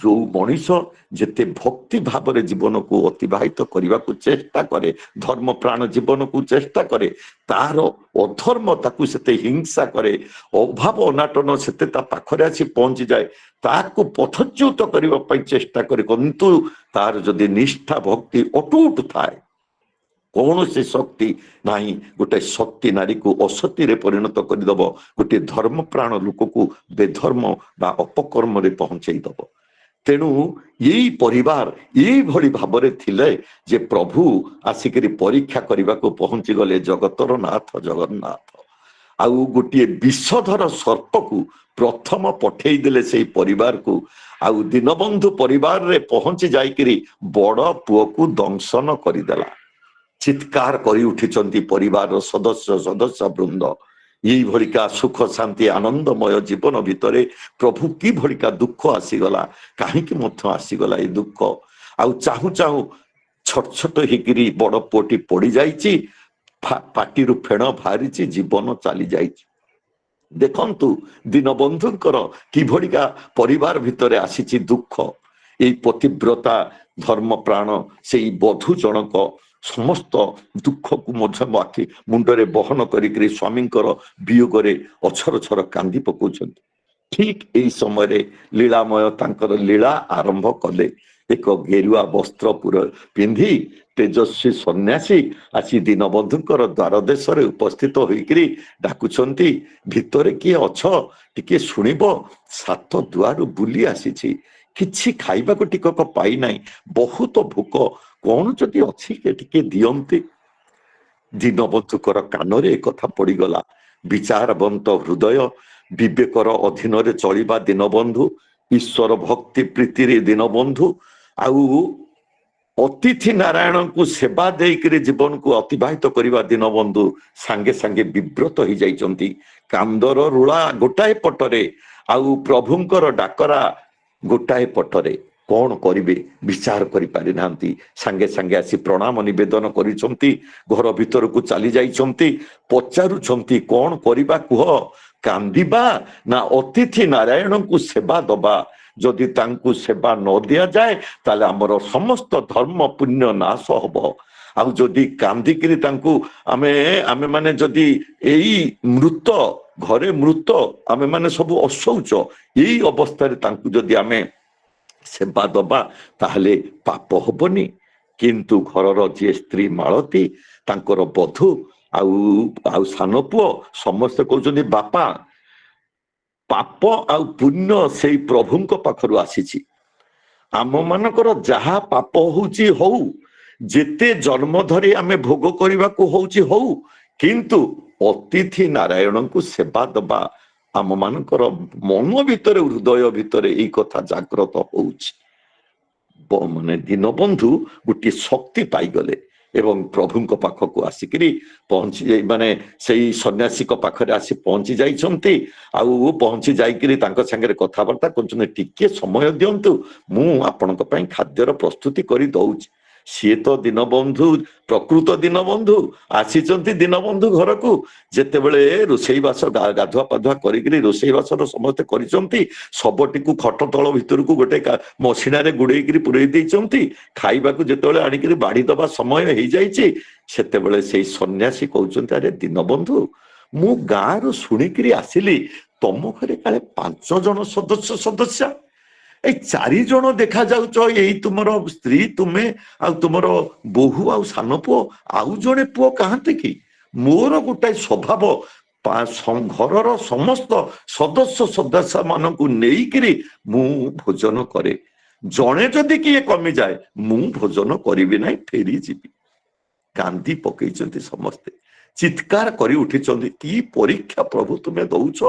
ଯୋଉ ମଣିଷ ଯେତେ ଭକ୍ତି ଭାବରେ ଜୀବନକୁ ଅତିବାହିତ କରିବାକୁ ଚେଷ୍ଟା କରେ, ଧର୍ମ ପ୍ରାଣ ଜୀବନକୁ ଚେଷ୍ଟା କରେ, ତାର ଅଧର୍ମ ତାକୁ ସେତେ ହିଂସା କରେ, ଅଭାବ ଅନାଟନ ସେତେ ତା ପାଖରେ ଆସି ପହଞ୍ଚିଯାଏ, ତାକୁ ପଥଚ୍ୟୁତ କରିବା ପାଇଁ ଚେଷ୍ଟା କରେ, କିନ୍ତୁ ତାର ଯଦି ନିଷ୍ଠା ଭକ୍ତି ଅଟୁଟ ଥାଏ, କୌଣସି ଶକ୍ତି ନାହିଁ ଗୋଟେ ସତୀ ନାରୀକୁ ଅସତୀରେ ପରିଣତ କରିଦବ, ଗୋଟେ ଧର୍ମ ପ୍ରାଣ ଲୋକକୁ ବେଧର୍ମ ବା ଅପକର୍ମରେ ପହଞ୍ଚେଇ ଦବ। ତେଣୁ ଏଇ ପରିବାର ଏଇଭଳି ଭାବରେ ଥିଲେ ଯେ ପ୍ରଭୁ ଆସିକରି ପରୀକ୍ଷା କରିବାକୁ ପହଞ୍ଚି ଗଲେ ଜଗତର ନାଥ ଜଗନ୍ନାଥ। ଆଉ ଗୋଟିଏ ବିଷଧର ସର୍ପକୁ ପ୍ରଥମ ପଠେଇ ଦେଲେ ସେଇ ପରିବାରକୁ, ଆଉ ଦୀନବନ୍ଧୁ ପରିବାରରେ ପହଞ୍ଚି ଯାଇକିରି ବଡ ପୁଅକୁ ଦଂଶନ କରିଦେଲା। ଚିତ୍କାର କରି ଉଠିଛନ୍ତି ପରିବାରର ସଦସ୍ୟ ବୃନ୍ଦ। ଏଇଭଳିକା ସୁଖ ଶାନ୍ତି ଆନନ୍ଦମୟ ଜୀବନ ଭିତରେ ପ୍ରଭୁ କିଭଳିକା ଦୁଃଖ ଆସିଗଲା, କାହିଁକି ମଧ୍ୟ ଆସିଗଲା ଏ ଦୁଃଖ? ଆଉ ଚାହୁଁ ଚାହୁଁ ଛଟ ଛଟ ହେଇକିରି ବଡ ପୁଅଟି ପଡିଯାଇଛି, ପାଟିରୁ ଫେଣ ବାହାରିଛି, ଜୀବନ ଚାଲି ଯାଇଛି। ଦେଖନ୍ତୁ ଦୀନବନ୍ଧୁଙ୍କର କିଭଳିକା ପରିବାର ଭିତରେ ଆସିଛି ଦୁଃଖ। ଏଇ ପତିବ୍ରତା ଧର୍ମ ପ୍ରାଣ ସେଇ ବଧୂ ଜଣକ ସମସ୍ତ ଦୁଃଖକୁ ମଧ୍ୟ ଆଖି ମୁଣ୍ଡରେ ବହନ କରିକିରି ସ୍ୱାମୀଙ୍କର ବିୟୋଗରେ ଅଛରଛର କାନ୍ଦି ପକାଉଛନ୍ତି। ଠିକ ଏଇ ସମୟରେ ଲୀଳାମୟ ତାଙ୍କର ଲୀଳା ଆରମ୍ଭ କଲେ। ଏକ ଗେରୁଆ ବସ୍ତ୍ର ପିନ୍ଧି ତେଜସ୍ୱୀ ସନ୍ନ୍ୟାସୀ ଆସି ଦୀନବନ୍ଧୁଙ୍କର ଦ୍ୱାର ଦେଶରେ ଉପସ୍ଥିତ ହୋଇକିରି ଡାକୁଛନ୍ତି, ଭିତରେ କିଏ ଅଛ? ଟିକେ ଶୁଣିବ, ସାତ ଦୁଆରୁ ବୁଲି ଆସିଛି, କିଛି ଖାଇବାକୁ ଟିକକ ପାଇନାହିଁ, ବହୁତ ଭୋକ, କଣ ଯଦି ଅଛି ଟିକେ ଦିଅନ୍ତି। ଦୀନବନ୍ଧୁଙ୍କର କାନରେ କଥା ପଡିଗଲା। ବିଚାରବନ୍ତ ହୃଦୟ, ବିବେକର ଅଧୀନରେ ଚଳିବା ଦୀନବନ୍ଧୁ, ଈଶ୍ୱର ଭକ୍ତି ପ୍ରୀତିରେ ଦୀନବନ୍ଧୁ, ଆଉ ଅତିଥି ନାରାୟଣଙ୍କୁ ସେବା ଦେଇକରି ଜୀବନକୁ ଅତିବାହିତ କରିବା ଦୀନବନ୍ଧୁ ସାଙ୍ଗେ ସାଙ୍ଗେ ବିବ୍ରତ ହେଇଯାଇଛନ୍ତି। କାନ୍ଦର ରୁଳା ଗୋଟାଏ ପଟରେ, ଆଉ ପ୍ରଭୁଙ୍କର ଡାକରା ଗୋଟାଏ ପଟରେ, କଣ କରିବେ ବିଚାର କରିପାରିନାହାନ୍ତି। ସାଙ୍ଗେ ସାଙ୍ଗେ ଆସି ପ୍ରଣାମ ନିବେଦନ କରିଛନ୍ତି, ଘର ଭିତରକୁ ଚାଲି ଯାଇଛନ୍ତି, ପଚାରୁଛନ୍ତି କଣ କରିବା କୁହ, କାନ୍ଦିବା ନା ଅତିଥି ନାରାୟଣଙ୍କୁ ସେବା ଦବା? ଯଦି ତାଙ୍କୁ ସେବା ନ ଦିଆଯାଏ ତାହେଲେ ଆମର ସମସ୍ତ ଧର୍ମ ପୁଣ୍ୟ ନାଶ ହବ। ଆଉ ଯଦି କାନ୍ଦିକିରି ତାଙ୍କୁ ଆମେ ମାନେ ଯଦି ଏଇ ମୃତ ଘରେ ମୃତ ଆମେ ମାନେ ସବୁ ଅଶୌଚ, ଏଇ ଅବସ୍ଥାରେ ତାଙ୍କୁ ଯଦି ଆମେ ସେବା ଦବା ତାହେଲେ ପାପ ହବନି। କିନ୍ତୁ ଘରର ଯିଏ ସ୍ତ୍ରୀ ମାଳତୀ, ତାଙ୍କର ବଧୂ ଆଉ ସାନ ପୁଅ ସମସ୍ତେ କହୁଛନ୍ତି, ବାପା ପାପ ଆଉ ପୁଣ୍ୟ ସେଇ ପ୍ରଭୁଙ୍କ ପାଖରୁ ଆସିଛି। ଆମ ମାନଙ୍କର ଯାହା ପାପ ହଉଛି ହଉ, ଯେତେ ଜନ୍ମ ଧରି ଆମେ ଭୋଗ କରିବାକୁ ହଉଛି ହଉ, କିନ୍ତୁ ଅତିଥି ନାରାୟଣଙ୍କୁ ସେବା ଦବା ଆମ ମାନଙ୍କର ମନ ଭିତରେ ହୃଦୟ ଭିତରେ ଏଇ କଥା ଜାଗ୍ରତ ହଉଛି। ମାନେ ଦୀନବନ୍ଧୁ ଗୋଟିଏ ଶକ୍ତି ପାଇଗଲେ ଏବଂ ପ୍ରଭୁଙ୍କ ପାଖକୁ ଆସିକିରି ପହଞ୍ଚି ମାନେ ସେଇ ସନ୍ନ୍ୟାସୀଙ୍କ ପାଖରେ ଆସି ପହଞ୍ଚି ଯାଇଛନ୍ତି। ଆଉ ପହଞ୍ଚି ଯାଇକିରି ତାଙ୍କ ସାଙ୍ଗରେ କଥାବାର୍ତ୍ତା କରୁଛନ୍ତି, ଟିକେ ସମୟ ଦିଅନ୍ତୁ, ମୁଁ ଆପଣଙ୍କ ପାଇଁ ଖାଦ୍ୟର ପ୍ରସ୍ତୁତି କରି ଦଉଛି। ସିଏ ତ ଦୀନବନ୍ଧୁ, ପ୍ରକୃତ ଦୀନବନ୍ଧୁ ଆସିଛନ୍ତି ଦୀନବନ୍ଧୁ ଘରକୁ। ଯେତେବେଳେ ରୋଷେଇବାସ ଗାଧୁଆ ପାଧୁଆ କରିକିରି ରୋଷେଇବାସର ସମସ୍ତେ କରିଛନ୍ତି, ଶବଟିକୁ ଖଟ ତଳ ଭିତରକୁ ଗୋଟେ ମସିଣାରେ ଗୁଡେଇକିରି ପୁରେଇ ଦେଇଛନ୍ତି। ଖାଇବାକୁ ଯେତେବେଳେ ଆଣିକିରି ବାଢି ଦବା ସମୟ ହେଇଯାଇଛି, ସେତେବେଳେ ସେଇ ସନ୍ନ୍ୟାସୀ କହୁଛନ୍ତି, ଆରେ ଦୀନବନ୍ଧୁ, ମୁଁ ଗାଁରୁ ଶୁଣିକିରି ଆସିଲି ତମ ଘରେ କାଳେ 5 ଜଣ ସଦସ୍ୟା, ଏଇ 4 ଜଣ ଦେଖାଯାଉଛ, ଏଇ ତୁମର ସ୍ତ୍ରୀ, ତୁମେ ଆଉ ତୁମର ବୋହୂ ଆଉ ସାନ ପୁଅ, ଆଉ ଜଣେ ପୁଅ କାହାନ୍ତି କି? ମୋର ଗୋଟାଏ ସ୍ୱଭାବ, ଘରର ସମସ୍ତ ସଦସ୍ୟ ମାନଙ୍କୁ ନେଇକିରି ମୁଁ ଭୋଜନ କରେ। ଜଣେ ଯଦି କିଏ କମିଯାଏ ମୁଁ ଭୋଜନ କରିବି ନାହିଁ, ଫେରିଯିବି। କାନ୍ଦି ପକେଇଛନ୍ତି ସମସ୍ତେ, ଚିତ୍କାର କରି ଉଠିଛନ୍ତି, କି ପରୀକ୍ଷା ପ୍ରଭୁ ତୁମେ ଦଉଛ?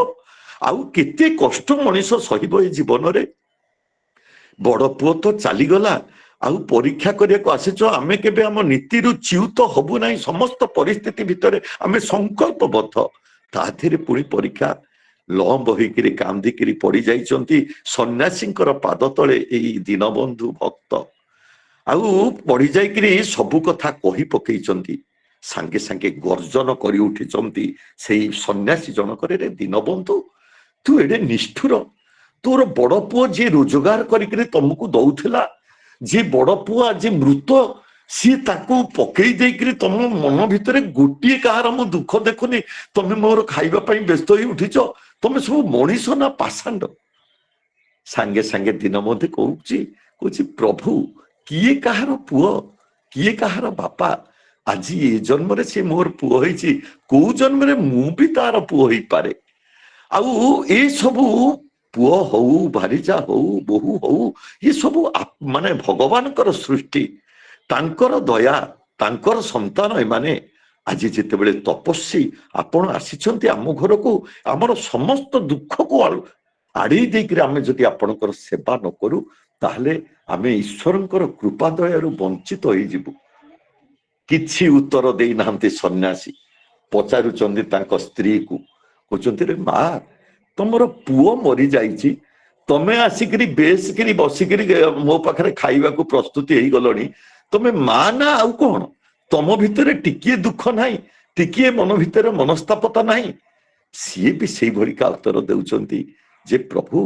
ଆଉ କେତେ କଷ୍ଟ ମଣିଷ ସହିବ ଏ ଜୀବନରେ? ବଡ ପୁଅ ତ ଚାଲିଗଲା, ଆଉ ପରୀକ୍ଷା କରିବାକୁ ଆସିଛ। ଆମେ କେବେ ଆମ ନୀତିରୁ ଚ୍ୟୁତ ହବୁ ନାହିଁ। ସମସ୍ତ ପରିସ୍ଥିତି ଭିତରେ ଆମେ ସଂକଳ୍ପବଦ୍ଧ, ତା ଦେହରେ ପୁଣି ପରୀକ୍ଷା। ଲମ୍ବ ହେଇକିରି କାନ୍ଦିକିରି ପଡି ଯାଇଛନ୍ତି ସନ୍ନ୍ୟାସୀଙ୍କର ପାଦ ତଳେ ଏଇ ଦୀନବନ୍ଧୁ ଭକ୍ତ। ଆଉ ପଡି ଯାଇକିରି ସବୁ କଥା କହି ପକେଇଛନ୍ତି। ସାଙ୍ଗେ ସାଙ୍ଗେ ଗର୍ଜନ କରି ଉଠିଛନ୍ତି ସେଇ ସନ୍ନ୍ୟାସୀ ଜଣକରେ, ରେ ଦୀନବନ୍ଧୁ, ତୁ ଏଡେ ନିଷ୍ଠୁର। ତୋର ବଡ ପୁଅ ଯିଏ ରୋଜଗାର କରିକିରି ତମକୁ ଦଉଥିଲା, ଯିଏ ବଡ ପୁଅ ଆଜି ମୃତ, ସିଏ ତାକୁ ପକେଇ ଦେଇକିରି ତମ ମନ ଭିତରେ ଗୋଟିଏ କାହାର ମୁଁ ଦୁଃଖ ଦେଖୁନି, ତମେ ମୋର ଖାଇବା ପାଇଁ ବ୍ୟସ୍ତ ହେଇ ଉଠିଛ। ତମେ ସବୁ ମଣିଷ ନା ପାଷାଣ୍ଡ? ସାଙ୍ଗେ ସାଙ୍ଗେ ଦୀନବନ୍ଧୁ କହୁଛି ପ୍ରଭୁ, କିଏ କାହାର ପୁଅ, କିଏ କାହାର ବାପା? ଆଜି ଏ ଜନ୍ମରେ ସେ ମୋର ପୁଅ ହେଇଛି, କୋଉ ଜନ୍ମରେ ମୁଁ ବି ତାର ପୁଅ ହେଇପାରେ। ଆଉ ଏ ସବୁ ପୁଅ ହଉ, ଭାରିଜା ହଉ, ବୋହୂ ହଉ, ଏ ସବୁ ମାନେ ଭଗବାନଙ୍କର ସୃଷ୍ଟି, ତାଙ୍କର ଦୟା, ତାଙ୍କର ସନ୍ତାନ ଏମାନେ। ଆଜି ଯେତେବେଳେ ତପସ୍ୱୀ ଆପଣ ଆସିଛନ୍ତି ଆମ ଘରକୁ, ଆମର ସମସ୍ତ ଦୁଃଖକୁ ଆଡେଇ ଦେଇକିରି ଆମେ ଯଦି ଆପଣଙ୍କର ସେବା ନ କରୁ, ତାହେଲେ ଆମେ ଈଶ୍ୱରଙ୍କର କୃପା ଦୟାରୁ ବଞ୍ଚିତ ହେଇଯିବୁ। କିଛି ଉତ୍ତର ଦେଇନାହାନ୍ତି ସନ୍ନ୍ୟାସୀ। ପଚାରୁଛନ୍ତି ତାଙ୍କ ସ୍ତ୍ରୀକୁ, କହୁଛନ୍ତି, ରେ ମା, ତମର ପୁଅ ମରିଯାଇଛି, ତମେ ଆସିକିରି ବେଶକିରି ବସିକିରି ମୋ ପାଖରେ ଖାଇବାକୁ ପ୍ରସ୍ତୁତି ହେଇଗଲଣି, ତମେ ମା ନା ଆଉ କଣ? ତମ ଭିତରେ ଟିକିଏ ଦୁଃଖ ନାହିଁ, ଟିକିଏ ମନ ଭିତରେ ମନସ୍ତାପତା ନାହିଁ? ସିଏ ବି ସେଇଭଳିକା ଉତ୍ତର ଦେଉଛନ୍ତି ଯେ ପ୍ରଭୁ,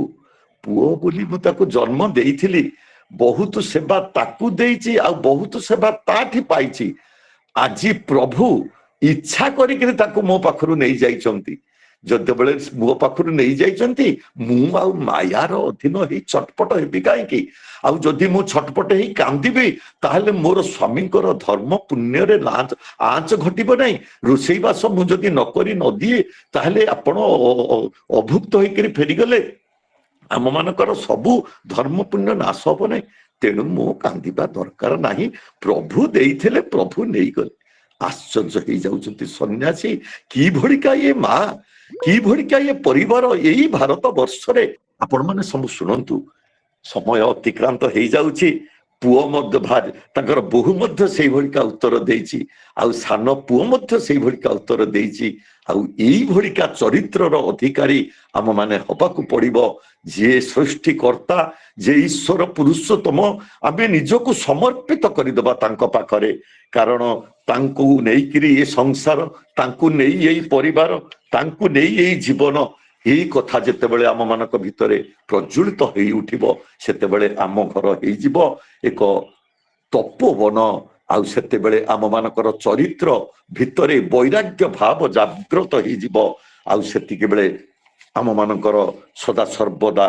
ପୁଅ ବୋଲି ମୁଁ ତାକୁ ଜନ୍ମ ଦେଇଥିଲି, ବହୁତ ସେବା ତାକୁ ଦେଇଛି, ଆଉ ବହୁତ ସେବା ତାଠି ପାଇଛି। ଆଜି ପ୍ରଭୁ ଇଚ୍ଛା କରିକିରି ତାକୁ ମୋ ପାଖରୁ ନେଇ ଯାଇଛନ୍ତି। ଯେତେବେଳେ ମୋ ପାଖରୁ ନେଇ ଯାଇଛନ୍ତି, ମୁଁ ଆଉ ମାୟାର ଅଧୀନ ହେଇ ଛଟପଟ ହେବି କାହିଁକି? ଆଉ ଯଦି ମୁଁ ଛଟପଟ ହେଇ କାନ୍ଦିବି, ତାହେଲେ ମୋର ସ୍ୱାମୀଙ୍କର ଧର୍ମ ପୁଣ୍ୟରେ ଆଞ୍ଚ ଘଟିବ ନାହିଁ। ରୋଷେଇବାସ ମୁଁ ଯଦି ନକରି ନଦିଏ, ତାହେଲେ ଆପଣ ଅଭୁକ୍ତ ହେଇକିରି ଫେରିଗଲେ ଆମ ମାନଙ୍କର ସବୁ ଧର୍ମ ପୁଣ୍ୟ ନାଶ ହବ ନାହିଁ। ତେଣୁ ମୁଁ କାନ୍ଦିବା ଦରକାର ନାହିଁ, ପ୍ରଭୁ ଦେଇଥିଲେ, ପ୍ରଭୁ ନେଇଗଲେ। ଆଶ୍ଚର୍ଯ୍ୟ ହେଇଯାଉଛନ୍ତି ସନ୍ନ୍ୟାସୀ, କିଭଳିକା ଇଏ ମା, କିଭଳିକା ଇଏ ପରିବାର ଏଇ ଭାରତ ବର୍ଷରେ। ଆପଣ ମାନେ ସବୁ ଶୁଣନ୍ତୁ, ସମୟ ଅତିକ୍ରାନ୍ତ ହେଇଯାଉଛି। ପୁଅ ମଧ୍ୟ ତାଙ୍କର ବୋହୂ ମଧ୍ୟ ସେଇଭଳିକା ଉତ୍ତର ଦେଇଛି, ଆଉ ସାନ ପୁଅ ମଧ୍ୟ ସେଇଭଳିକା ଉତ୍ତର ଦେଇଛି। ଆଉ ଏଇଭଳିକା ଚରିତ୍ରର ଅଧିକାରୀ ଆମ ମାନେ ହବାକୁ ପଡିବ। ଯିଏ ସୃଷ୍ଟିକର୍ତ୍ତା, ଯେ ଈଶ୍ୱର ପୁରୁଷୋତ୍ତମ, ଆମେ ନିଜକୁ ସମର୍ପିତ କରିଦବା ତାଙ୍କ ପାଖରେ। କାରଣ ତାଙ୍କୁ ନେଇକିରି ଏ ସଂସାର, ତାଙ୍କୁ ନେଇ ଏଇ ପରିବାର, ତାଙ୍କୁ ନେଇ ଏଇ ଜୀବନ, ଏଇ କଥା ଯେତେବେଳେ ଆମ ମାନଙ୍କ ଭିତରେ ପ୍ରଜ୍ୱଳିତ ହେଇ ଉଠିବ, ସେତେବେଳେ ଆମ ଘର ହେଇଯିବ ଏକ ତପୋବନ। ଆଉ ସେତେବେଳେ ଆମ ମାନଙ୍କର ଚରିତ୍ର ଭିତରେ ବୈରାଗ୍ୟ ଭାବ ଜାଗ୍ରତ ହେଇଯିବ। ଆଉ ସେତିକି ବେଳେ ଆମ ମାନଙ୍କର ସଦା ସର୍ବଦା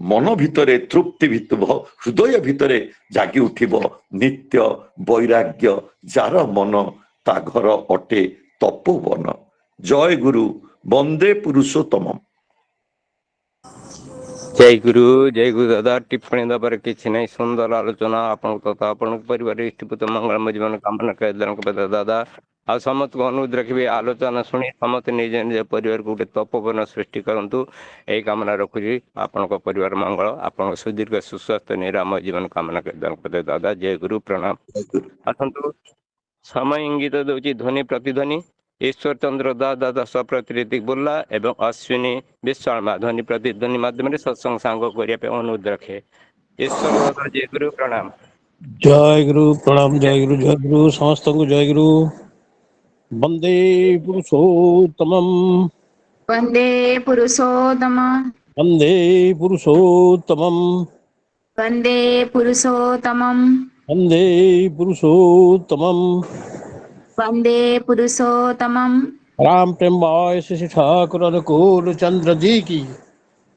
ମନ ଭିତରେ ତୃପ୍ତି ହୃଦୟ ଭିତରେ ଜାଗି ଉଠିବ ନିତ୍ୟ ବୈରାଗ୍ୟ। ଯାର ମନ ତା ଘର ଅଟେ ତପୋବନ। ଜୟ ଗୁରୁ, ବନ୍ଦେ ପୁରୁଷୋତ୍ତମ। ଜୟ ଗୁରୁ ଦାଦା। ଟିପ୍ପଣୀ ଦେବାରେ କିଛି ନାହିଁ, ସୁନ୍ଦର ଆଲୋଚନା। ଆପଣଙ୍କ ତଥା ଆପଣଙ୍କ ପରିବାର ଇଷ୍ଟପତି ମଙ୍ଗଳମୟ ଜୀବନ କାମନା କରି ଦାଦା ଆଉ ସମସ୍ତଙ୍କୁ ଅନୁରୋଧ ରଖିବି ଆଲୋଚନା ଶୁଣି ସମସ୍ତେ ନିଜ ନିଜ ପରିବାରକୁ ଗୋଟେ ତପୋବନ ସୃଷ୍ଟି କରନ୍ତୁ। ଏହି କାମନା ରଖୁଛି ଆପଣଙ୍କ ପରିବାର ମଙ୍ଗଳ, ଆପଣଙ୍କ ସୁଦୀର୍ଘ ସୁସ୍ୱାସ୍ଥ୍ୟ ନିରାମୟ ଜୀବନ କାମନା କରି ଦାଦା ଜୟ ଗୁରୁ ପ୍ରଣାମ। ଆସନ୍ତୁ ସମୟ ଇଙ୍ଗିତ ଦେଉଛି ଧ୍ୱନି ପ୍ରତିଧ୍ୱନି। ଈଶ୍ୱର ଚନ୍ଦ୍ର ଦାଦା ସପ୍ରତିରିତି ବୁର୍ଲା ଏବଂ ଅଶ୍ୱିନୀ ବିଶ୍ୱାଳ ଧ୍ୱନି ପ୍ରତିଧ୍ୱନି ମାଧ୍ୟମରେ ସତ୍ସଙ୍ଗ ସାଙ୍ଗ କରିବା ପାଇଁ ଅନୁରୋଧ ରଖେ। ଈଶ୍ୱର ଦାଦା ଜୟ ଗୁରୁ ପ୍ରଣାମ। जय गुरु प्रणाम। जय गुरु समस्त को जय गुरु। वंदे पुरुषोत्तमम वन्दे पुरुषोत्तमम् वंदे पुरुषोत्तमम वन्दे पुरुषोत्तमम् वंदे पुरुषोत्तमम। वन्दे पुरुषोत्तमम्। राम प्रेम भाई शशि ठाकुर अनुकूल चंद्र जी की।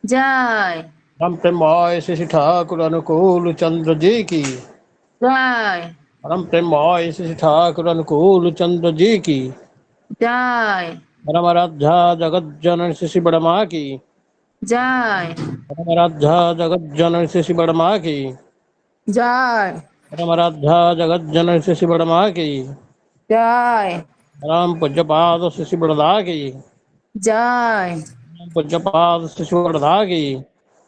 जय राम प्रेम भाई शशि ठाकुर अनुकूल चंद्र जी की। जय राम प्रेम भाई शशि ठाकुर अनुकूल चंद्र जी की। जय परम राधा जगत जनन शशि बड़मा की। जय परम राधा जगत जनन शशि बड़मा की। जय परम राधा जगत जनन शशि बड़मा की। जय राम पूज्यपाद शशि बड़दा की। जय राम पूज्यपाद शशि बड़दा की।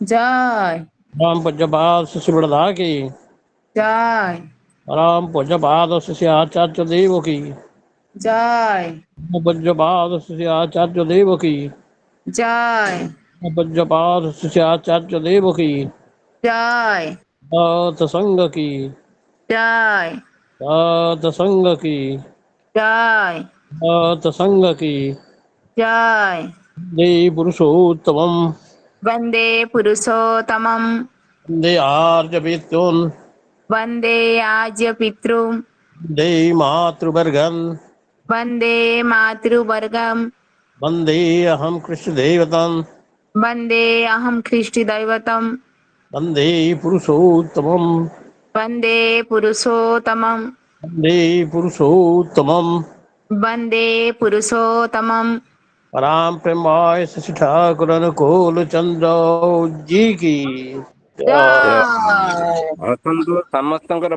जय राम पूज्यपाद शशि बड़दा की। जय राम पूज्यपाद शशि आचार्य देव की। जय राम पूज्यपाद शशि आचार्य देव की। जय राम पूज्यपाद शशि आचार्य देव की। जय सत संग की। जय सत संग की। जय सत संग की। जय दे पुरुषोत्तमम वन्दे पुरुषोत्तमम् वंदे आर्य पितॄन् वन्दे आज्य पितृम् वंदे मातृवर्गन् वन्दे मातृवर्गम् वंदे अहं कृष्णदेवतान् वन्दे अहं ख्रिष्टिदैवतम् वंदे पुरुषोत्तमम् वन्दे पुरुषोत्तमम् वंदे पुरुषोत्तमम्। वन्दे पुरुषोत्तमम्। राम प्रेमाय शशि ठाकुर अनुकूल चंद्र जी की जय। जय ଆସନ୍ତୁ ସମସ୍ତଙ୍କର